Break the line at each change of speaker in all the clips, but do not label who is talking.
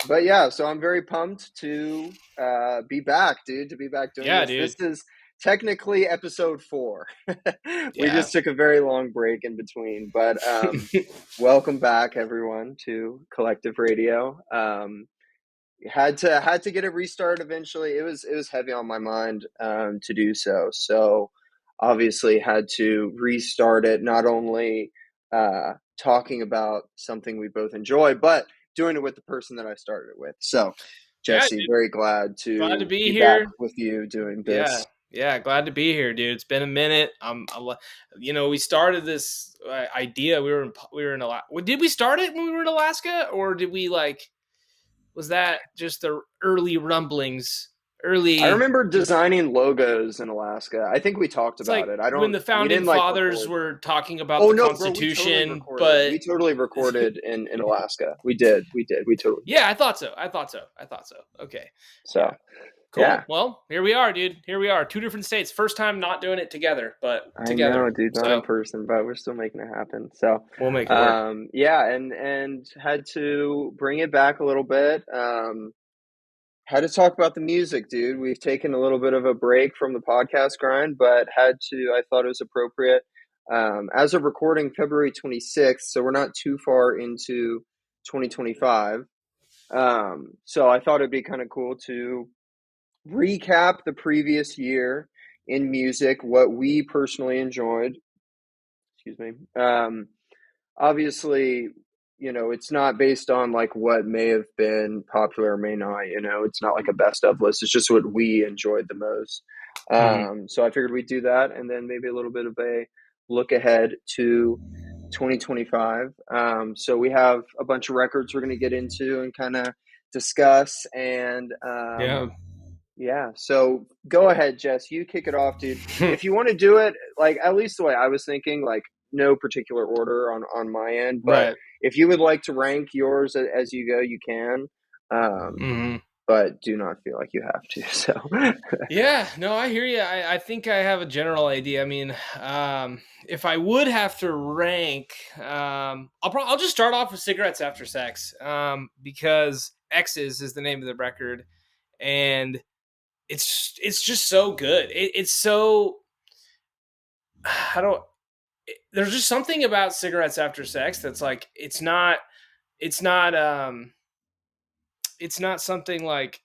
But yeah, so I'm very pumped to be back, dude, to be back doing
Yeah,
this. This
dude.
is technically episode 4. We
Yeah.
just took a very long break in between, but welcome back everyone to Collective Radio. Had to get it restarted eventually. It was heavy on my mind to do so. So obviously had to restart it, not only talking about something we both enjoy, but doing it with the person that I started it with. So
Yeah,
Jesse,
dude.
very glad
Glad to
to
be
be back
here.
with you doing
Yeah.
this.
Yeah, glad to be here, dude. It's been a minute. We started this idea. We were in Alaska. Did we start it when we were in Alaska, or did we was that just the early rumblings?
I
Early.
remember designing logos in Alaska. I think we talked
It's
about
like
it.
when the
We
founding
didn't like
fathers
record.
were talking about
Oh
the
no, bro, we totally
Constitution,
recorded.
but
We totally recorded in Alaska. We did. We totally did.
yeah, I thought so. Okay. Yeah.
So
Cool.
yeah,
Well, here we are, dude. Here we are. Two different states. First time not doing it together, but
I
together.
know, dude, not in
So
person, but we're still making it happen. So
we'll make it work.
yeah, and had to bring it back a little bit. Had to talk about the music, dude. We've taken a little bit of a break from the podcast grind, but I thought it was appropriate. As of recording February 26th, so we're not too far into 2025. So I thought it'd be kind of cool to recap the previous year in music, what we personally enjoyed. Excuse me. Obviously, it's not based on like what may have been popular or may not. It's not like a best of list. It's just what we enjoyed the most.
Hmm.
So I figured we'd do that, and then maybe a little bit of a look ahead to 2025. So we have a bunch of records we're going to get into and kind of discuss, and
Yeah.
yeah. So go ahead, Jess. You kick it off, dude. If you want to do it, like at least the way I was thinking, like no particular order on my end, but
Right.
if you would like to rank yours as you go, you can. Um,
Hmm.
but do not feel like you have to. So
Yeah. No, I hear you. I think I have a general idea. I mean, if I would have to rank, I'll just start off with Cigarettes After Sex, because X's is the name of the record, and it's just so good. It's so I don't. There's just something about Cigarettes After Sex that's like it's not it's not something like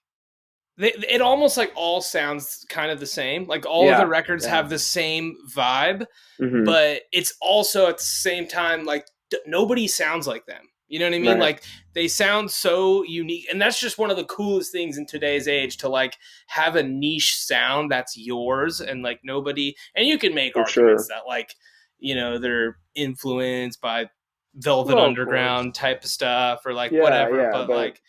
it almost like all sounds kind of the same. Like all of the
yeah,
records
yeah.
have the same vibe,
Hmm.
but it's also at the same time like nobody sounds like them. You know what I mean?
Right.
Like they sound so unique, and that's just one of the coolest things in today's age to like have a niche sound that's yours, and like nobody. And you can make
For
arguments
sure.
that like they're influenced by Velvet
Well, of course.
Underground type of stuff or like
Yeah,
whatever,
yeah.
but
But
like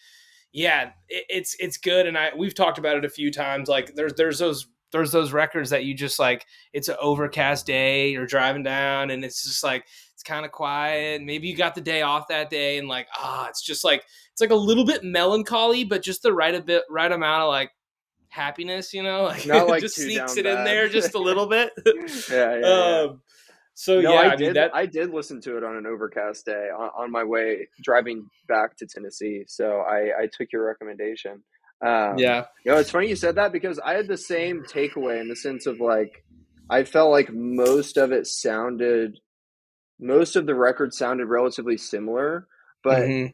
yeah, it's good, and we've talked about it a few times. Like there's those records that you just like. It's an overcast day, you're driving down, and it's just like it's kind of quiet. Maybe you got the day off that day, and like it's just like it's like a little bit melancholy, but just the right amount of like happiness. Like
not
it
like
just
too
sneaks
down
it in
bad.
there just a little bit.
Yeah, yeah, yeah.
um, so
No,
yeah, I mean that.
I did listen to it on an overcast day on my way driving back to Tennessee. So I took your recommendation.
Yeah,
It's funny you said that because I had the same takeaway in the sense of like, I felt like most of the records sounded relatively similar, but
hmm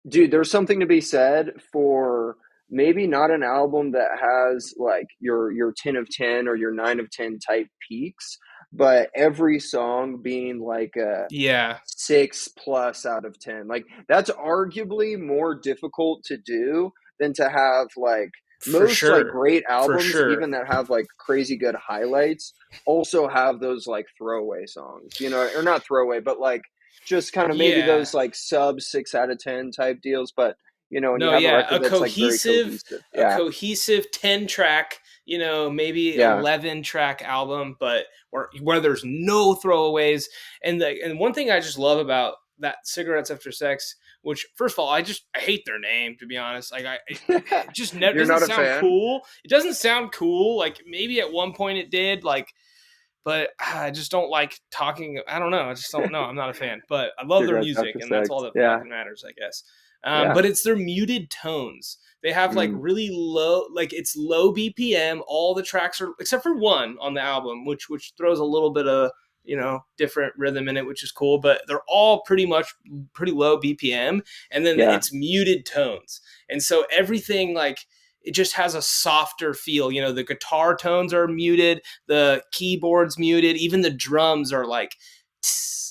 dude, there's something to be said for maybe not an album that has like your 10 of 10 or your 9 of 10 type peaks, but every song being like a
yeah,
6 plus out of 10. Like that's arguably more difficult to do than to have like
for
most like
sure,
great
for
albums
sure.
even that have like crazy good highlights also have those like throwaway songs, or not throwaway, but like just kind of maybe
Yeah.
those like sub 6 out of 10 type deals. But when you
No,
have a
yeah,
record that's like very cohesive.
a
Yeah.
cohesive 10 track, maybe
Yeah.
11 track album, but where there's no throwaways. And one thing I just love about that Cigarettes After Sex, which first of all, I hate their name, to be honest. Like it just never
You're
doesn't
not a
sound
fan?
cool. It doesn't sound cool. Like maybe at one point it did, like, but I just don't like talking. I don't know. I just don't know. I'm not a fan, but I love their
Cigarettes
music,
after
and that's
sex.
all that
Yeah.
fucking matters, I guess.
Yeah.
But it's their muted tones. They have like
Mm.
really low, like it's low BPM. All the tracks are, except for one on the album, which throws a little bit of, different rhythm in it, which is cool. But they're all pretty low BPM, and then
Yeah.
it's muted tones, and so everything like it just has a softer feel. The guitar tones are muted, the keyboards muted, even the drums are like,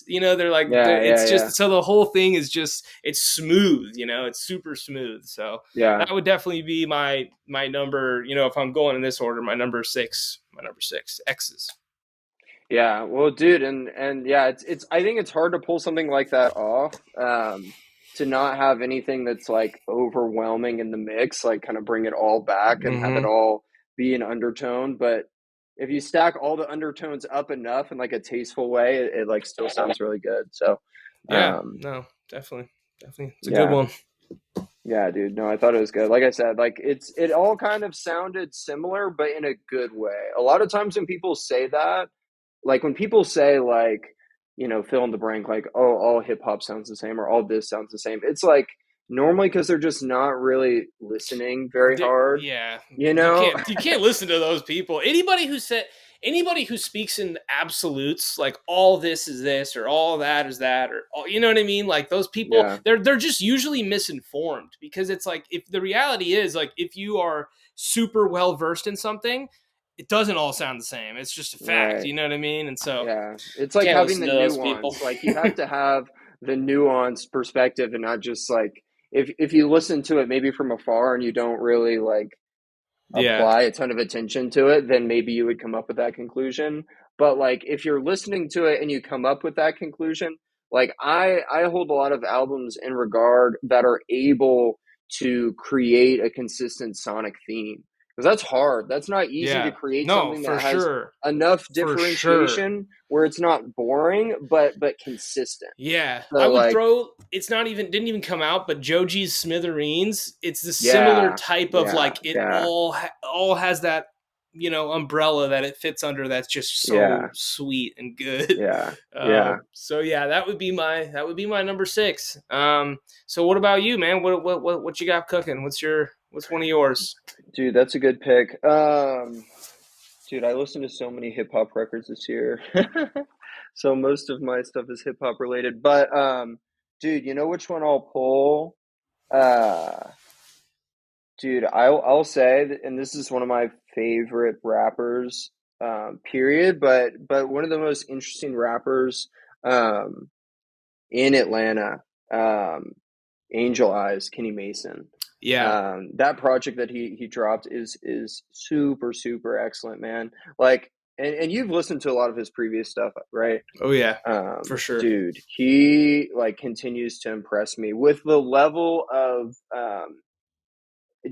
they're like,
Yeah.
it's
Yeah.
just
Yeah.
so the whole thing is just it's smooth. It's super smooth. So
Yeah.
that would definitely be my number. If I'm going in this order, my number six X's.
Yeah, well, dude, and yeah, it's I think it's hard to pull something like that off, to not have anything that's like overwhelming in the mix, like kind of bring it all back and have it
Mm-hmm.
all be an undertone. But if you stack all the undertones up enough in like a tasteful way, it like still sounds really good. So,
Yeah,
um,
no, definitely, it's a good
yeah,
one.
yeah, dude. No, I thought it was good. Like I said, like it all kind of sounded similar, but in a good way. A lot of times when people say that, like when people say like, fill in the blank, like, oh, all hip hop sounds the same or all this sounds the same, it's like normally because they're just not really listening very hard,
Yeah,
you
you
know.
can't listen to those people. Anybody who speaks in absolutes, like all this is this or all that is that, or all, you know what I mean? Like those people,
Yeah,
they're just usually misinformed, because it's like, if the reality is like, if you are super well versed in something, it doesn't all sound the same. It's just a fact.
right.
You know what I mean? And so
Yeah, it's like
can't
having
listen
the
to those people.
nuance. Like you have to have the nuanced perspective and not just like if you listen to it maybe from afar and you don't really like
Yeah,
apply a ton of attention to it, then maybe you would come up with that conclusion. But like if you're listening to it and you come up with that conclusion, like I hold a lot of albums in regard that are able to create a consistent sonic theme. Because that's hard. That's not easy to
yeah,
create
no,
something
for
that has
sure,
enough
for sure.
differentiation where it's not boring but consistent.
Yeah, I
So
would
like
throw. It's not even didn't even come out, but Joji's Smithereens. It's the similar
yeah,
type of
yeah,
like, it
yeah,
all has that, umbrella that it fits under. That's just so
yeah,
sweet and good.
yeah, yeah.
So yeah, that would be my number six. So what about you, man? What you got cooking? What's one of yours?
Dude, that's a good pick. Dude, I listened to so many hip hop records this year. So most of my stuff is hip hop related. But dude, you know which one I'll pull? Uh dude, I'll say that, and this is one of my favorite rappers, period, but one of the most interesting rappers um in Atlanta, um, Angel Eyes, Kenny Mason.
Yeah.
That project that he dropped is super super excellent, man. Like, and you've listened to a lot of his previous stuff, right?
Oh yeah, for sure.
Dude, he like continues to impress me with the level of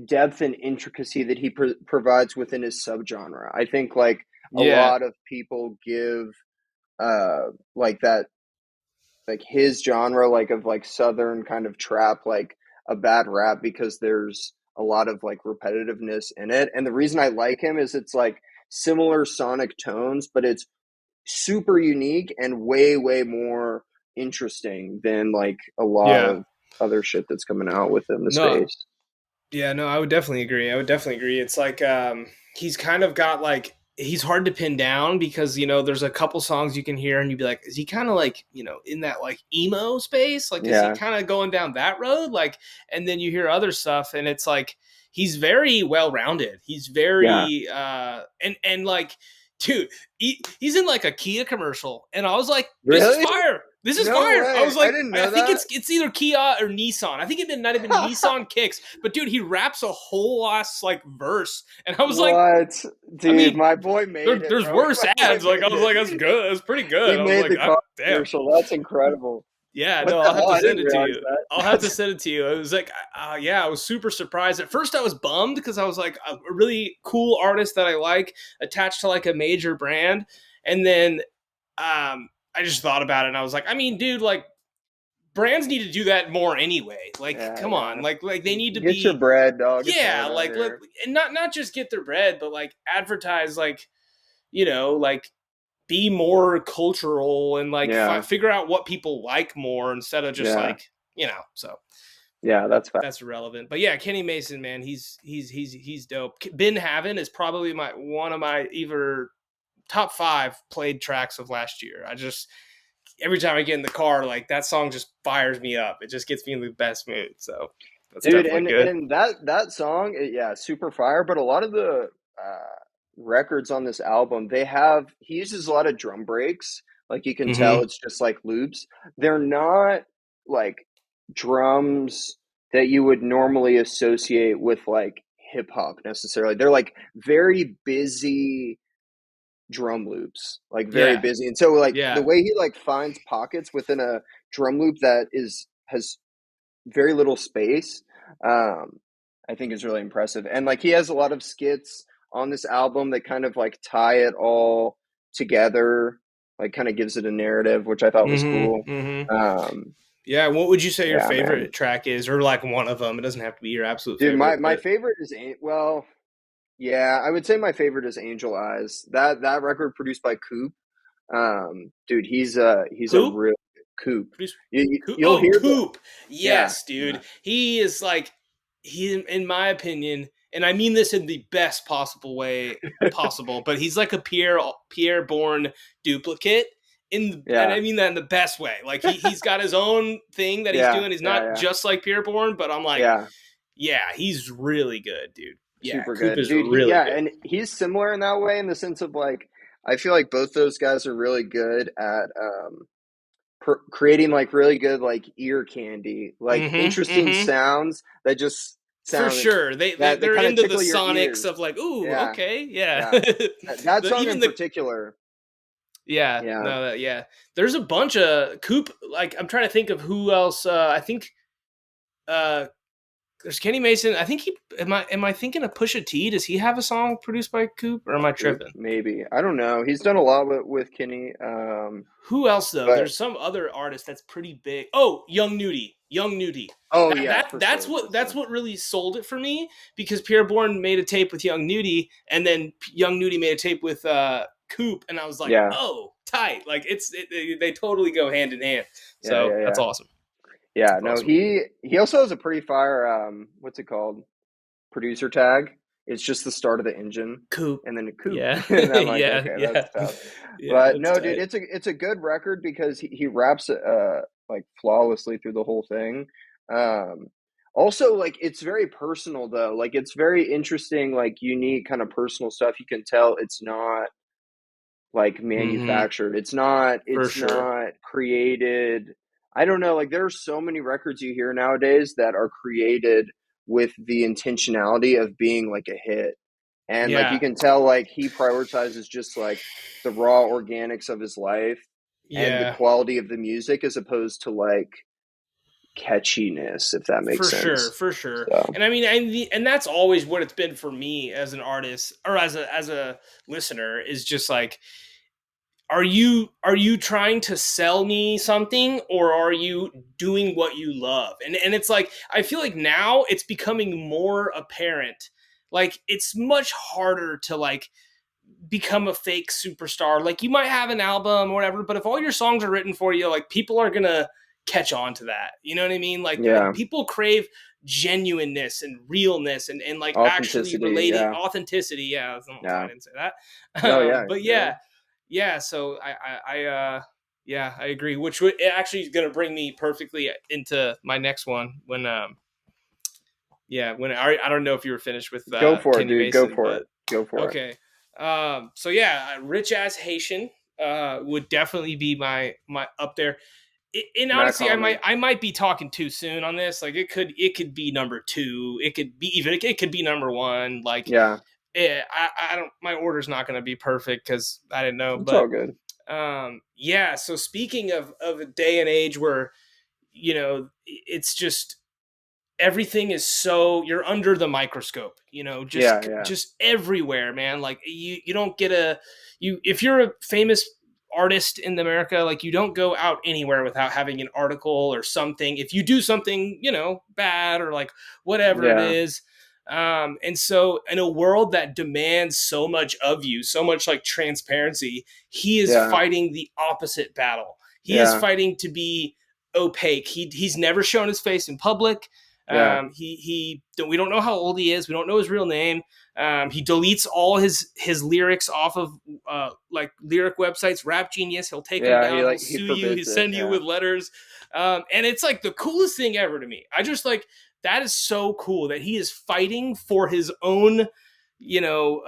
depth and intricacy that he provides within his subgenre. I think like a
Yeah.
lot of people give like that, like his genre, like of like southern kind of trap, like a bad rap because there's a lot of like repetitiveness in it. And the reason I like him is it's like similar sonic tones, but it's super unique and way more interesting than like a lot
Yeah.
of other shit that's coming out within the
No,
space.
yeah, no, I would definitely agree. It's like, he's kind of got like, he's hard to pin down, because there's a couple songs you can hear and you'd be like, is he kind of like, in that like emo space? Like, is he
Yeah,
kind of going down that road? Like, and then you hear other stuff and it's like he's very well rounded. He's
yeah.
very and like, dude, he's in like a Kia commercial, and I was like, this is
Really?
fire. This is
No
fire. I
way.
was
I
like,
didn't
I
know
think
that.
it's either Kia or Nissan. I think it might have been Nissan kicks, but dude, he raps a whole ass like verse, and I was like,
What?
I
Dude,
mean,
my boy made it,
there's
bro.
worse
My boy
ads. Like, I
made
was like, that's
it.
good. That's pretty
He
good. I was
made
like,
the car
damn.
commercial. That's incredible.
Yeah,
What
no,
the
I'll have
hell?
to
I
send
didn't
it to
realize
you.
that.
I'll have to send it to you. It was like, yeah, I was super surprised. At first, I was bummed because I was like, a really cool artist that I like attached to like a major brand, and then I just thought about it and I was like, I mean, dude, like brands need to do that more anyway. Like,
Yeah,
come on,
yeah.
like they need to
Get your
be,
bread, dog. It's
yeah,
hard out
like
here.
and not just get their bread, but like advertise, like like be more cultural and like
Yeah,
figure out what people like more instead of just
yeah,
like. So
Yeah, that's fact.
That's relevant. But yeah, Kenny Mason, man, he's dope. Been Having is probably one of my either top 5 played tracks of last year. I just every time I get in the car, like that song just fires me up. It just gets me in the best mood. So that's
Dude,
definitely
and
good.
that song, yeah, super fire. But a lot of the records on this album, he uses a lot of drum breaks. Like you can tell,
Mm-hmm.
it's just like loops. They're not like drums that you would normally associate with like hip hop necessarily. They're like very busy drum loops, like very
Yeah.
busy. And so like the
Yeah.
way he like finds pockets within a drum loop that has very little space, um, I think is really impressive. And like he has a lot of skits on this album that kind of like tie it all together, like kind of gives it a narrative, which I thought was cool.
Mm-hmm. Mm-hmm.
Um,
Yeah. What would you say your
yeah, man.
favorite track is, or like one of them? It doesn't have to be your absolute
Dude,
favorite,
my
but
favorite is well, yeah, I would say my favorite is Angel Eyes. That record produced by Coop. Dude, he's a
Coop.
real Coop.
Produce Coop.
You'll
Oh,
hear the
Coop.
yeah,
Yes,
yeah.
dude. He is like in my opinion, and I mean this in the best possible way possible, but he's like a Pierre Bourne duplicate and
Yeah.
I mean that in the best way. Like he's got his own thing that he's
Yeah,
doing. He's
yeah,
not
yeah.
just like Pierre Bourne, but I'm like,
Yeah,
yeah, he's really good, dude. Yeah,
super
Coop
good.
is
Dude,
really
yeah,
good.
and he's similar in that way in the sense of like I feel like both those guys are really good at creating like really good like ear candy, like
Mm-hmm.
interesting
Mm-hmm.
sounds that just
For
sound
sure.
that
They're
kind of
into the
tickle your
sonics
ears.
of like, ooh,
Yeah,
okay, yeah.
yeah. That song in
Even the
particular.
yeah,
Yeah.
no, yeah. There's a bunch of Coop. Like I'm trying to think of who else. I think uh, there's Kenny Mason. I think he am I thinking of Pusha T? Does he have a song produced by Coop, or am I
Coop,
tripping?
maybe. I don't know. He's done a lot with Kenny.
Who else though?
But
There's some other artist that's pretty big. Oh, Young Nudie. Young Nudie.
oh
That
yeah,
that
for
that's
sure,
what
for
that's
sure.
what really sold it for me because Pierre Bourne made a tape with Young Nudie, and then Young Nudie made a tape with Coop, and I was like,
Yeah,
oh, tight. Like they totally go hand in hand.
yeah,
So
yeah,
that's
yeah.
awesome.
Yeah,
That's
no,
awesome.
he also has a pretty fire what's it called? Producer tag. It's just the start of the engine
Coop.
and then a coupe.
Yeah.
And I'm like,
Yeah.
okay, that's
Yeah.
tough.
Yeah.
But
That's
no, dude,
tight.
it's a good record because he raps like flawlessly through the whole thing. Um Also like it's very personal though. Like it's very interesting, like unique kind of personal stuff. You can tell it's not like
Mm-hmm.
manufactured.
For
It's
sure.
not created. I don't know, like there are so many records you hear nowadays that are created with the intentionality of being like a hit. And like you
Yeah.
can tell like he prioritizes just like the raw organics of his life and the
Yeah.
quality of the music as opposed to like catchiness, if that makes
For sure,
sense.
for sure.
So
And I mean, and that's always what it's been for me as an artist or as a listener is just like, are you trying to sell me something or are you doing what you love? And it's like I feel like now it's becoming more apparent. Like it's much harder to like become a fake superstar. Like you might have an album or whatever, but if all your songs are written for you, like people are gonna catch on to that. You know what I mean? Like
yeah,
people crave genuineness and realness and like actually
authenticity.
relating
Yeah,
authenticity. Yeah, I don't know why I
yeah.
didn't say that.
No, yeah,
But
yeah.
yeah, yeah. So yeah, I agree. Which would it actually is gonna bring me perfectly into my next one when yeah when I don't know if you were finished with
Go for it,
Kenny
dude. Go
Mason,
for it.
but
Go for it.
okay. So yeah, rich ass Haitian would definitely be my up there. And
Not
honestly, I might
common.
I might be talking too soon on this. Like it could be number two. It could be even it could be number one. Like
Yeah,
I don't my order's not going to be perfect because I didn't know.
it's all
But
good.
yeah. So speaking of a day and age where it's just everything is so you're under the microscope,
Yeah,
just
yeah,
just everywhere, man. Like you don't get you if you're a famous artist in America, like you don't go out anywhere without having an article or something if you do something bad or like whatever it
yeah,
is. And so in a world that demands so much of you, so much like transparency, he is
yeah,
fighting the opposite battle. He is
yeah,
fighting to be opaque. He's never shown his face in public.
Yeah.
We don't know how old he is. We don't know his real name. He deletes all his lyrics off of like lyric websites. Rap Genius. He'll take them
Yeah.
down. He'll
He
sue you. He'll
forbids it.
send you
Yeah.
with letters. And it's like the coolest thing ever to me. I just like that is so cool that he is fighting for his own, you know,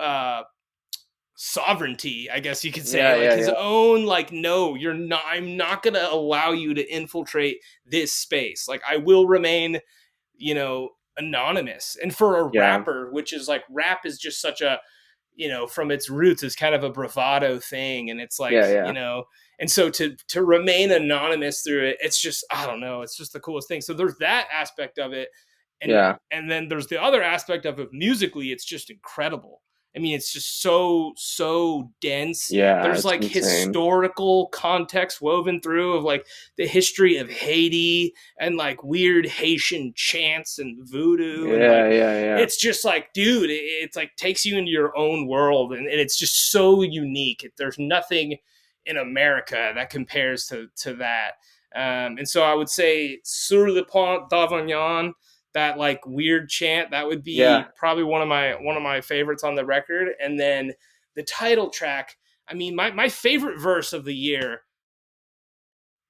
sovereignty, I guess you could say,
Yeah.
like
Yeah.
his
Yeah.
own, like, no, you're not, I'm not going to allow you to infiltrate this space. Like, I will remain, you know, anonymous. And for a
Yeah.
rapper, which is like, rap is just such a, you know, from its roots is kind of a bravado thing. And it's like,
Yeah.
you
Yeah.
know, and so to remain anonymous through it, it's just, I don't know, it's just the coolest thing. So there's that aspect of it.
Yeah.
And then there's the other aspect of it musically, it's just incredible. I mean, it's just so dense.
Yeah.
There's
It's
like
insane.
historical context woven through of like the history of Haiti and like weird Haitian chants and voodoo and
Yeah.
like
Yeah. Yeah.
it's just like, dude, it's like takes you into your own world and it's just so unique. There's nothing in America that compares to that. And so I would say Sur le Pont d'Avignon, that like weird chant, that would
Yeah.
be probably one of my favorites on the record. And then the title track, I mean, my favorite verse of the year.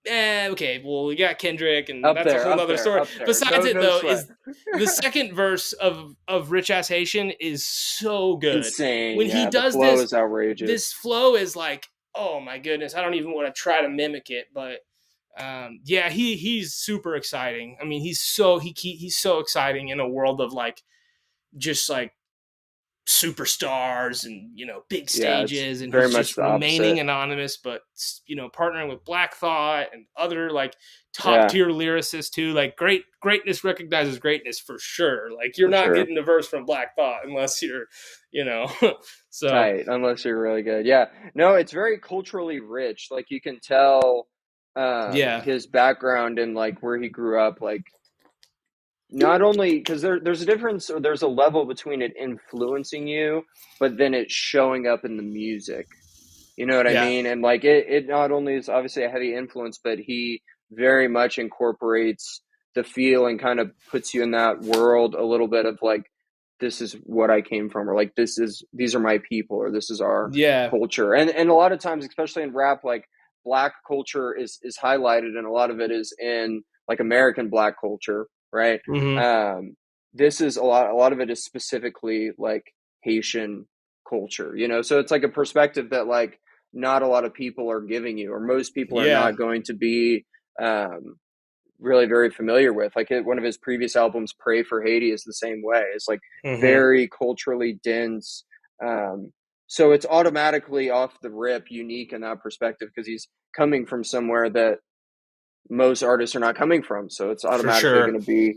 Okay, well, we got Kendrick, and
Up
that's a
there.
whole
Up
nother
there.
story.
Up there.
Besides
No.
it,
No
though,
sweat.
is the second verse of Rich Ass Haitian is so good.
Insane.
When he
Yeah. The
does
flow
this,
is outrageous.
this flow is like, oh my goodness, I don't even want to try to mimic it, but yeah, he's super exciting. I mean, he's so exciting in a world of like just like superstars and you know big
Yeah. It's
stages, and
very
he's
much
just
the
remaining
opposite.
anonymous, but you know partnering with Black Thought and other like top
Yeah.
tier lyricists too. Like greatness recognizes greatness for sure. Like you're
For
not
sure.
getting a verse from Black Thought unless you're, you know. So
Tight, unless you're really good. Yeah. No, it's very culturally rich. Like you can tell
yeah,
his background and like where he grew up, like not only because there's a difference or there's a level between it influencing you, but then it's showing up in the music. You know what I
yeah,
mean? And like it not only is obviously a heavy influence, but he very much incorporates the feel and kind of puts you in that world a little bit of like, this is what I came from, or like these are my people, or this is our
yeah,
culture. And a lot of times, especially in rap, like black culture is highlighted, and a lot of it is in like American black culture, right?
mm-hmm.
Um, this is a lot of it is specifically like Haitian culture, you know. So it's like a perspective that like not a lot of people are giving you, or most people are
Yeah,
not going to be really very familiar with. Like one of his previous albums, "Pray for Haiti," is the same way. It's like
mm-hmm.
very culturally dense. Um, so it's automatically off the rip unique in that perspective because he's coming from somewhere that most artists are not coming from. So it's
For
automatically
sure.
going to be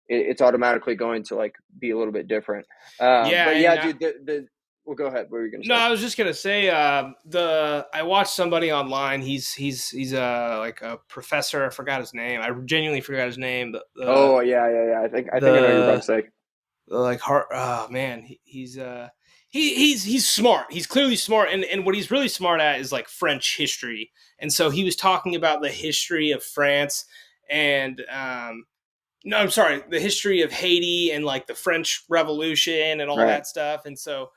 it's automatically going to like be a little bit different.
Yeah,
But
and
yeah, dude, the well, go ahead. What were you going to
no,
say?
I was just gonna say the I watched somebody online. He's like a professor. I forgot his name. I genuinely forgot his name.
Oh yeah, yeah, yeah. I think I know what you're about to
The
say.
like heart. Oh man, he's smart. He's clearly smart, and what he's really smart at is like French history. And so he was talking about the history of France and no, I'm sorry, the history of Haiti and like the French Revolution and all
Right.
that stuff. And so,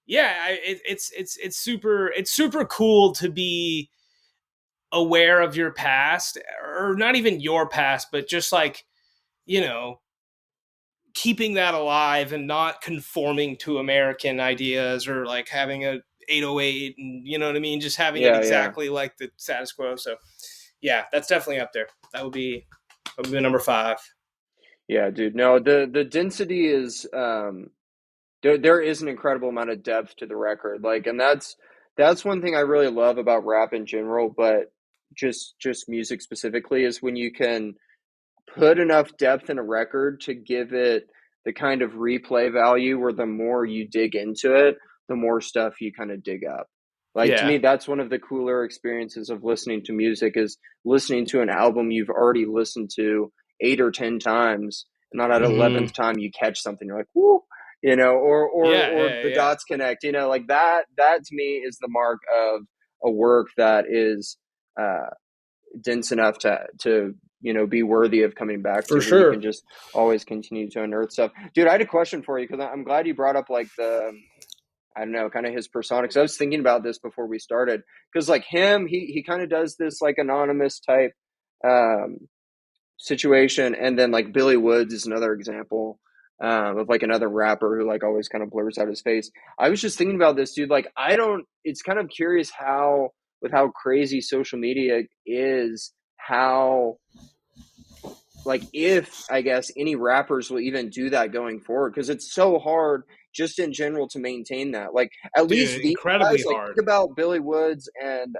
yeah, it's super cool to be aware of your past, or not even your past, but just like you know keeping that alive and not conforming to American ideas or like having a 808 and you know what I mean, just having it
Yeah, yeah,
exactly like the status quo. So, yeah, that's definitely up there. That would be number five.
yeah, dude. No, the density is there is an incredible amount of depth to the record. Like, and that's one thing I really love about rap in general, but just music specifically is when you can put enough depth in a record to give it the kind of replay value where the more you dig into it, the more stuff you kind of dig up. Like to
Yeah.
me, that's one of the cooler experiences of listening to music is listening to an album you've already listened to 8 or 10 times, and not at
Hmm.
11th time you catch something. You're like, whoo, you know,
Yeah,
or
yeah,
the
yeah.
dots connect, you know, like that to me is the mark of a work that is uh dense enough to be worthy of coming back
For
to, where you
sure.
can just always continue to unearth stuff. Dude, I had a question for you, because I'm glad you brought up like I don't know, kind of his persona. Because I was thinking about this before we started. Because like him, he kind of does this like anonymous type um, situation, and then like Billy Woods is another example of like another rapper who like always kind of blurs out his face. I was just thinking about this, dude. Like I don't. It's kind of curious how, with how crazy social media is, how like if I guess any rappers will even do that going forward, because it's so hard just in general to maintain that. Like at least
Dude,
these
incredibly
guys, like think
hard.
about Billy Woods and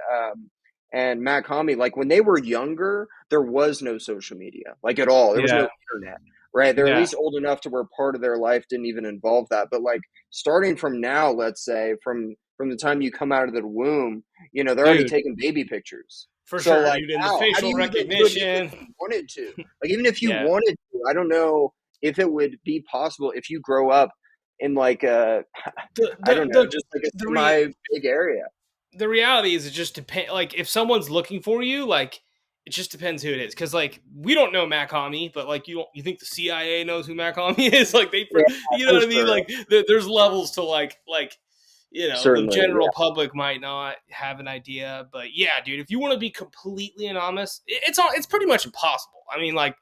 Matt Comey. Like when they were younger, there was no social media like at all. There was no
Yeah.
internet, right? They're at
Yeah.
least old enough to where part of their life didn't even involve that. But like starting from now, let's say from the time you come out of the womb, they're already
Dude,
taking baby pictures.
for
So
sure,
like
dude. And the
how do
facial
you even do it, even if
recognition.
you wanted to? Like even if you
Yeah.
wanted to, I don't know if it would be possible if you grow up in like a
The
I
the
don't know,
the
just like a
the re
semi big area.
the reality is it just depends. Like if someone's looking for you, like it just depends who it is. Because like we don't know Matt Comey, but like you think the CIA knows who Matt Comey is? Like
Yeah,
you know
for
what I mean?
sure.
Like there's levels to like the
Certainly,
general
yeah.
public might not have an idea, but yeah, dude, if you want to be completely anonymous, it's pretty much impossible. I mean, like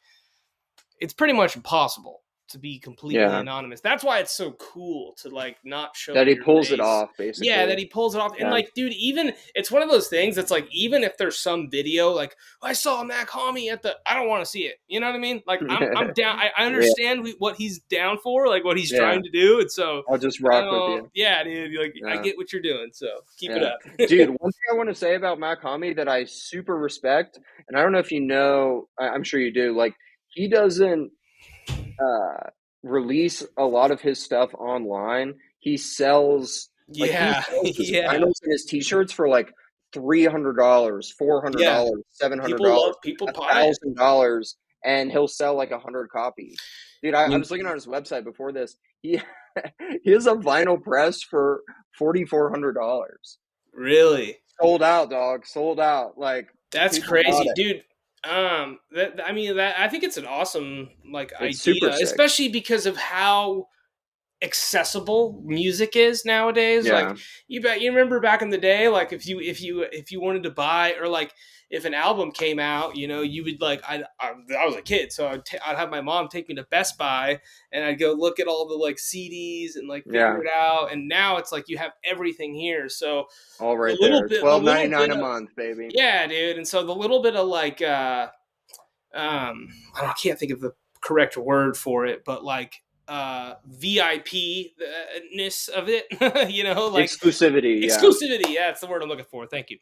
it's pretty much impossible to be completely
Yeah.
anonymous. That's why it's so cool to like not show
That he
your
pulls it
face.
off,
Yeah,
basically.
that he pulls it off. And
Yeah.
like, dude, even it's one of those things that's like, even if there's some video, like, oh, I saw Mac Homie at the, I don't want to see it. You know what I mean? Like, I'm down. I
Yeah.
understand what he's down for, like what he's
Yeah.
trying to do. And so,
I'll just rock with you.
yeah, dude, like I
Yeah.
get what you're doing. So keep it
Yeah.
up.
Dude, one thing I want to say about Matt Comey that I super respect, and I don't know if you know, I'm sure you do, like he doesn't uh, release a lot of his stuff online. He sells he
Yeah.
sells his
Yeah.
vinyls and his t-shirts for like $300,
Yeah.
$400, $700,
People love, people buy it.
$1,000, and he'll sell like 100 copies. Dude, I
You
was looking on his website before this. He he has a vinyl press for $4,400.
really?
Sold out, dog. Sold out. Like
That's
people bought
crazy,
it.
dude. That I mean, that I think it's an awesome like
It's super
idea,
sick.
especially because of how accessible music is nowadays. Like
Yeah.
you remember back in the day, like if you wanted to buy, or like if an album came out, you would like I was a kid, so I'd have my mom take me to Best Buy, and I'd go look at all the like CDs and like figure
Yeah.
it out. And now it's like you have everything here, so
All
the
right
little
there.
bit the
Twelve ninety
little
nine
bit
a
of
month, baby.
yeah, dude. And so the little bit of like I can't think of the correct word for it, but like VIP ness of it, like
Exclusivity, yeah.
exclusivity. Yeah, that's the word I'm looking for. Thank you.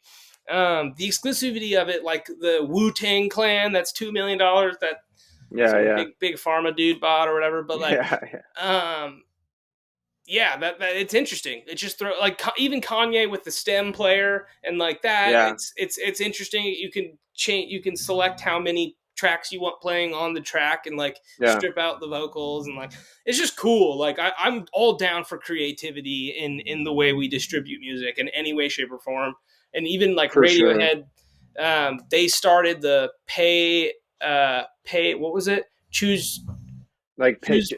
The exclusivity of it, like the Wu-Tang Clan, that's $2 million that
Yeah,
some
yeah.
big pharma dude bought or whatever. But like,
Yeah, yeah.
um, yeah, that it's interesting. It's just like even Kanye with the stem player and like that.
Yeah.
It's interesting. You can change. You can select how many tracks you want playing on the track and like
Yeah.
strip out the vocals and like it's just cool. Like I'm all down for creativity in the way we distribute music in any way, shape, or form. And even like
For sure.
Radiohead, they started the pay. What was it?
Like
Choose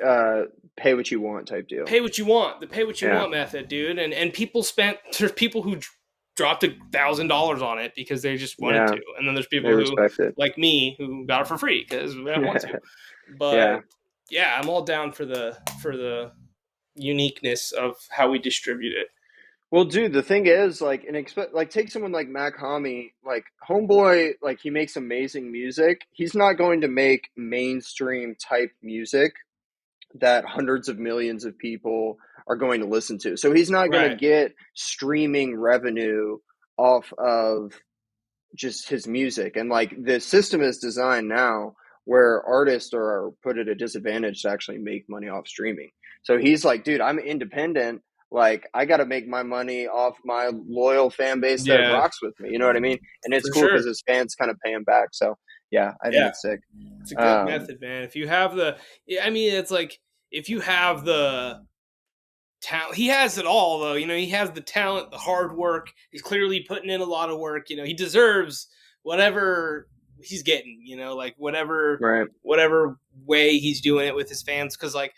pay what you want type deal.
pay what you want, the pay what you
Yeah.
want method, dude. And there's people who dropped $1,000 on it because they just wanted
Yeah.
to, and then there's
They
people who
respect it.
like me who got it for free because they don't want to.
Yeah.
But yeah, I'm all down for the uniqueness of how we distribute it.
Well, dude, the thing is, like, like, take someone like Mac Hami, like, Homeboy, like, he makes amazing music. He's not going to make mainstream type music that hundreds of millions of people are going to listen to. So he's not going to
Right.
get streaming revenue off of just his music. And like the system is designed now where artists are put at a disadvantage to actually make money off streaming. So he's like, dude, I'm independent. Like I got to make my money off my loyal fan base that
Yeah,
rocks with me. You know what I mean? And it's
for
cool
sure.
because his fans kind of pay him back. So yeah, I think
Yeah,
it's sick.
it's a good
Um,
method, man. If you have I mean, it's like if you have the talent, he has it all though. He has the talent, the hard work. He's clearly putting in a lot of work. He deserves whatever he's getting, like whatever
Right.
whatever way he's doing it with his fans, because like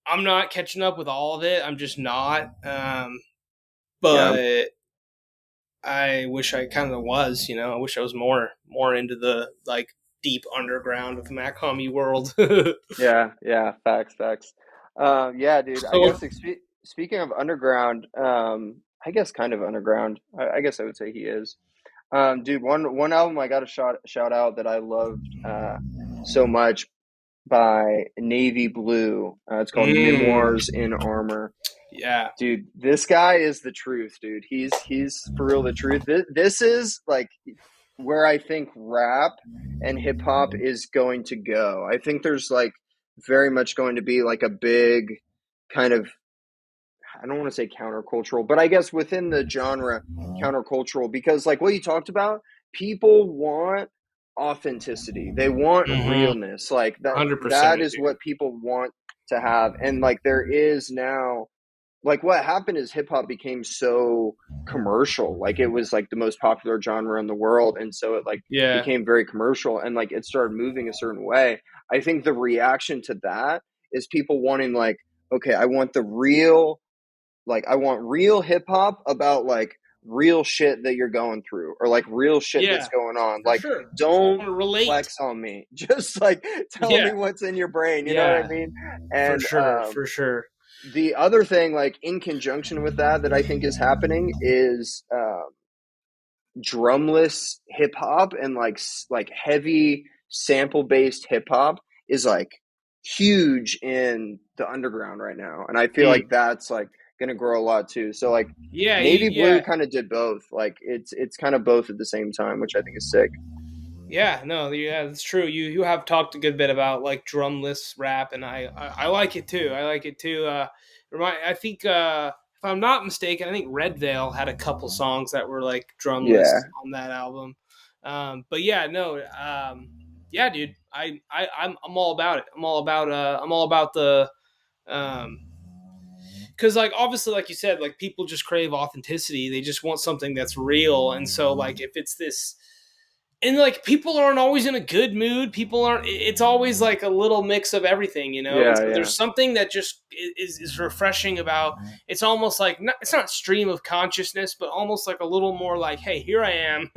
I'm not catching up with all of it. I'm just not.
Yeah.
But I wish I kind of was. I wish I was more into the like deep underground of the Macomb world.
Yeah. Yeah. Facts. Facts. Yeah, dude. I
So,
guess speaking of underground, I guess kind of underground. I guess I would say he is. Dude, one album I got to shout out that I loved so much by Navy Blue. It's called
mm,
Memoirs in Armor.
yeah,
Dude, this guy is the truth, dude. He's for real the truth. This is like where I think rap and hip hop is going to go. I think there's like very much going to be like a big kind of, I don't want to say countercultural, but I guess within the genre, countercultural, because like what you talked about, people want authenticity. They want
mm-hmm,
realness. Like
100%,
that is
dude.
what people want to have. And like there is now, like what happened is hip hop became so commercial. Like it was like the most popular genre in the world, and so it like
Yeah,
became very commercial, and like it started moving a certain way. I think the reaction to that is people wanting like, okay, I want the real, like I want real hip hop about like real shit that you're going through, or like real shit that's
yeah,
going on.
for
Like
sure. I
don't
want to relate.
flex on me. Just like tell me
Yeah,
what's in your brain. You know what I
yeah,
mean?
for
And
sure, for sure.
the other thing, like in conjunction with that I think is happening is drumless hip hop, and like heavy sample based hip hop is like huge in the underground right now, and I feel like
Mm.
that's like gonna grow a lot too. So like
Yeah,
Navy Blue
yeah,
kind of did both. Like it's kind of both at the same time, which I think is sick.
yeah. No, yeah, that's true. You have talked a good bit about like drumless rap, and I like it too. I like it too. I think if I'm not mistaken, I think Red Veil had a couple songs that were like drumless
Yeah,
on that album. But yeah, no, yeah, dude. I'm all about it. I'm all about the um because like obviously like you said, like people just crave authenticity. They just want something that's real. And so like if it's this, and like people aren't always in a good mood, people aren't, it's always like a little mix of everything, and
yeah,
so
yeah.
there's something that just is refreshing about, it's almost like it's not stream of consciousness, but almost like a little more like, hey, here I am.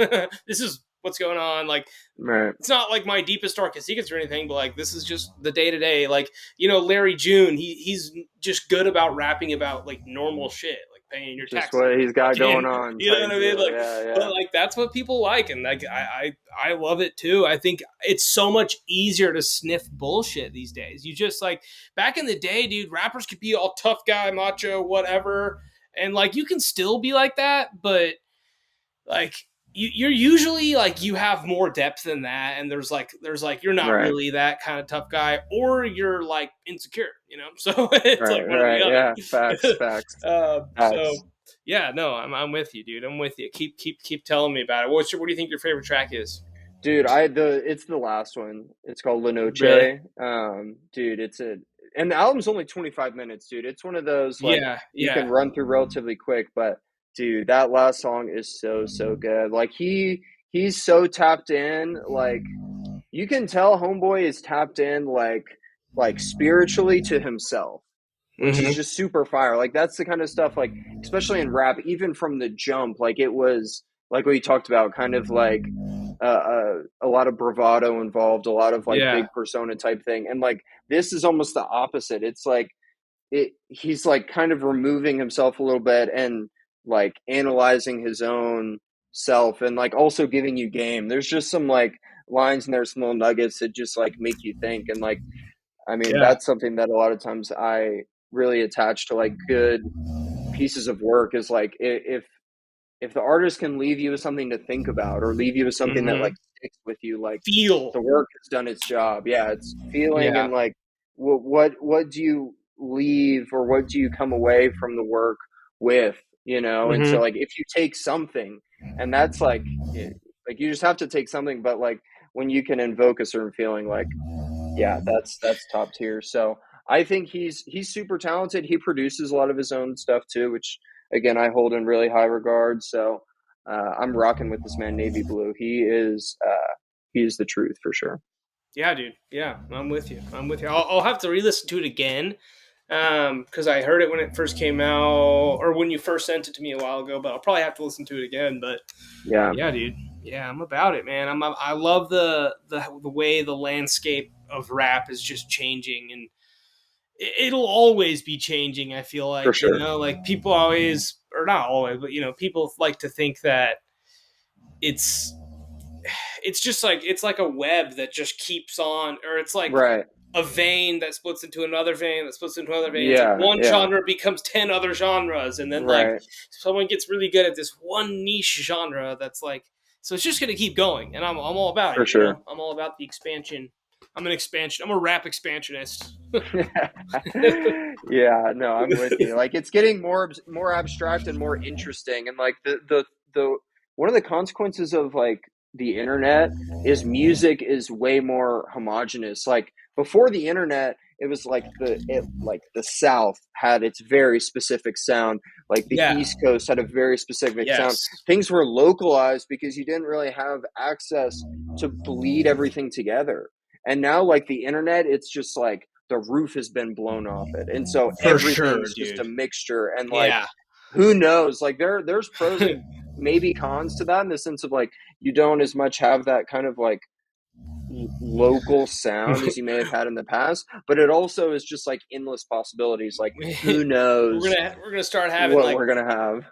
This is what's going on. Like
Right,
it's not like my deepest darkest secrets or anything, but like this is just the day to day. Like Larry June, he's just good about rapping about like normal shit, like paying your
just
taxes,
what he's got going
fucking,
on
you know
type
what I mean?
deal.
Like,
Yeah,
but
yeah,
like that's what people like, and like I love it too. I think it's so much easier to sniff bullshit these days. You just like back in the day, dude, rappers could be all tough guy, macho, whatever, and like you can still be like that, but like you're usually like you have more depth than that, and there's like you're not
right,
really that kind of tough guy, or you're like insecure, so it's
right,
like one or
right. Yeah,
the
facts, facts, facts.
so yeah, no, I'm with you, dude. I'm with you. Keep telling me about it. What do you think your favorite track is?
Dude, it's the last one. It's called La
Really?
Noche. Dude, and the album's only 25 minutes, dude. It's one of those like
Yeah,
you can
yeah.
run through relatively quick, but dude, that last song is so good. Like he's so tapped in, like you can tell homeboy is tapped in like spiritually to himself, which is
Mm-hmm.
just super fire. Like that's the kind of stuff like especially in rap, even from the jump, like it was like what you talked about, kind of like a lot of bravado involved, a lot of like
Yeah.
big persona type thing, and like this is almost the opposite. It's like he's like kind of removing himself a little bit and like analyzing his own self, and like also giving you game. There's just some like lines in there, small nuggets that just like make you think, and like I mean,
Yeah.
that's something that a lot of times I really attach to like good pieces of work is like if the artist can leave you with something to think about, or leave you with something that like
Mm-hmm.
sticks with you, like
Feel.
the work has done its job. Yeah, it's feeling,
Yeah.
and like what do you leave, or what do you come away from the work with, and so
Mm-hmm.
like if you take something, and that's like like you just have to take something, but like when you can invoke a certain feeling, like yeah, that's top tier. So I think he's super talented. He produces a lot of his own stuff too, which again I hold in really high regard. So I'm rocking with this man, Navy Blue. He is. he's the truth for sure.
Yeah, dude. Yeah, I'm with you. I'm with you. I'll have to re-listen to it again because I heard it when it first came out, or when you first sent it to me a while ago. But I'll probably have to listen to it again. But
Yeah,
yeah, dude. Yeah, I'm about it, man. I love the way the landscape of rap is just changing, and it'll always be changing. I feel
for
like,
sure.
like people always, or not always, but people like to think that it's it's just like it's like a web that just keeps on, or it's like
Right.
a vein that splits into another vein that splits into another vein. It's like
Yeah,
one
yeah.
genre becomes 10 other genres, and then like
Right.
someone gets really good at this one niche genre that's like, so it's just going to keep going, and I'm all about
For
it.
sure.
I'm all about the expansion. I'm a rap expansionist.
Yeah, no, I'm with you. Like it's getting more abstract and more interesting, and like the one of the consequences of like the internet is music is way more homogenous. Like before the internet, it was like the South had its very specific sound, like the
Yeah.
East Coast had a very specific sound.
Yes.
Things were localized because you didn't really have access to bleed everything together. And now, like the internet, it's just like the roof has been blown off it, and so
For sure,
everything's just a
dude.
mixture. And like,
Yeah.
who knows? Like there's pros and maybe cons to that in the sense of like you don't as much have that kind of like local sound as you may have had in the past, but it also is just like endless possibilities. Like who knows
We're gonna start having
what
like
we're gonna have.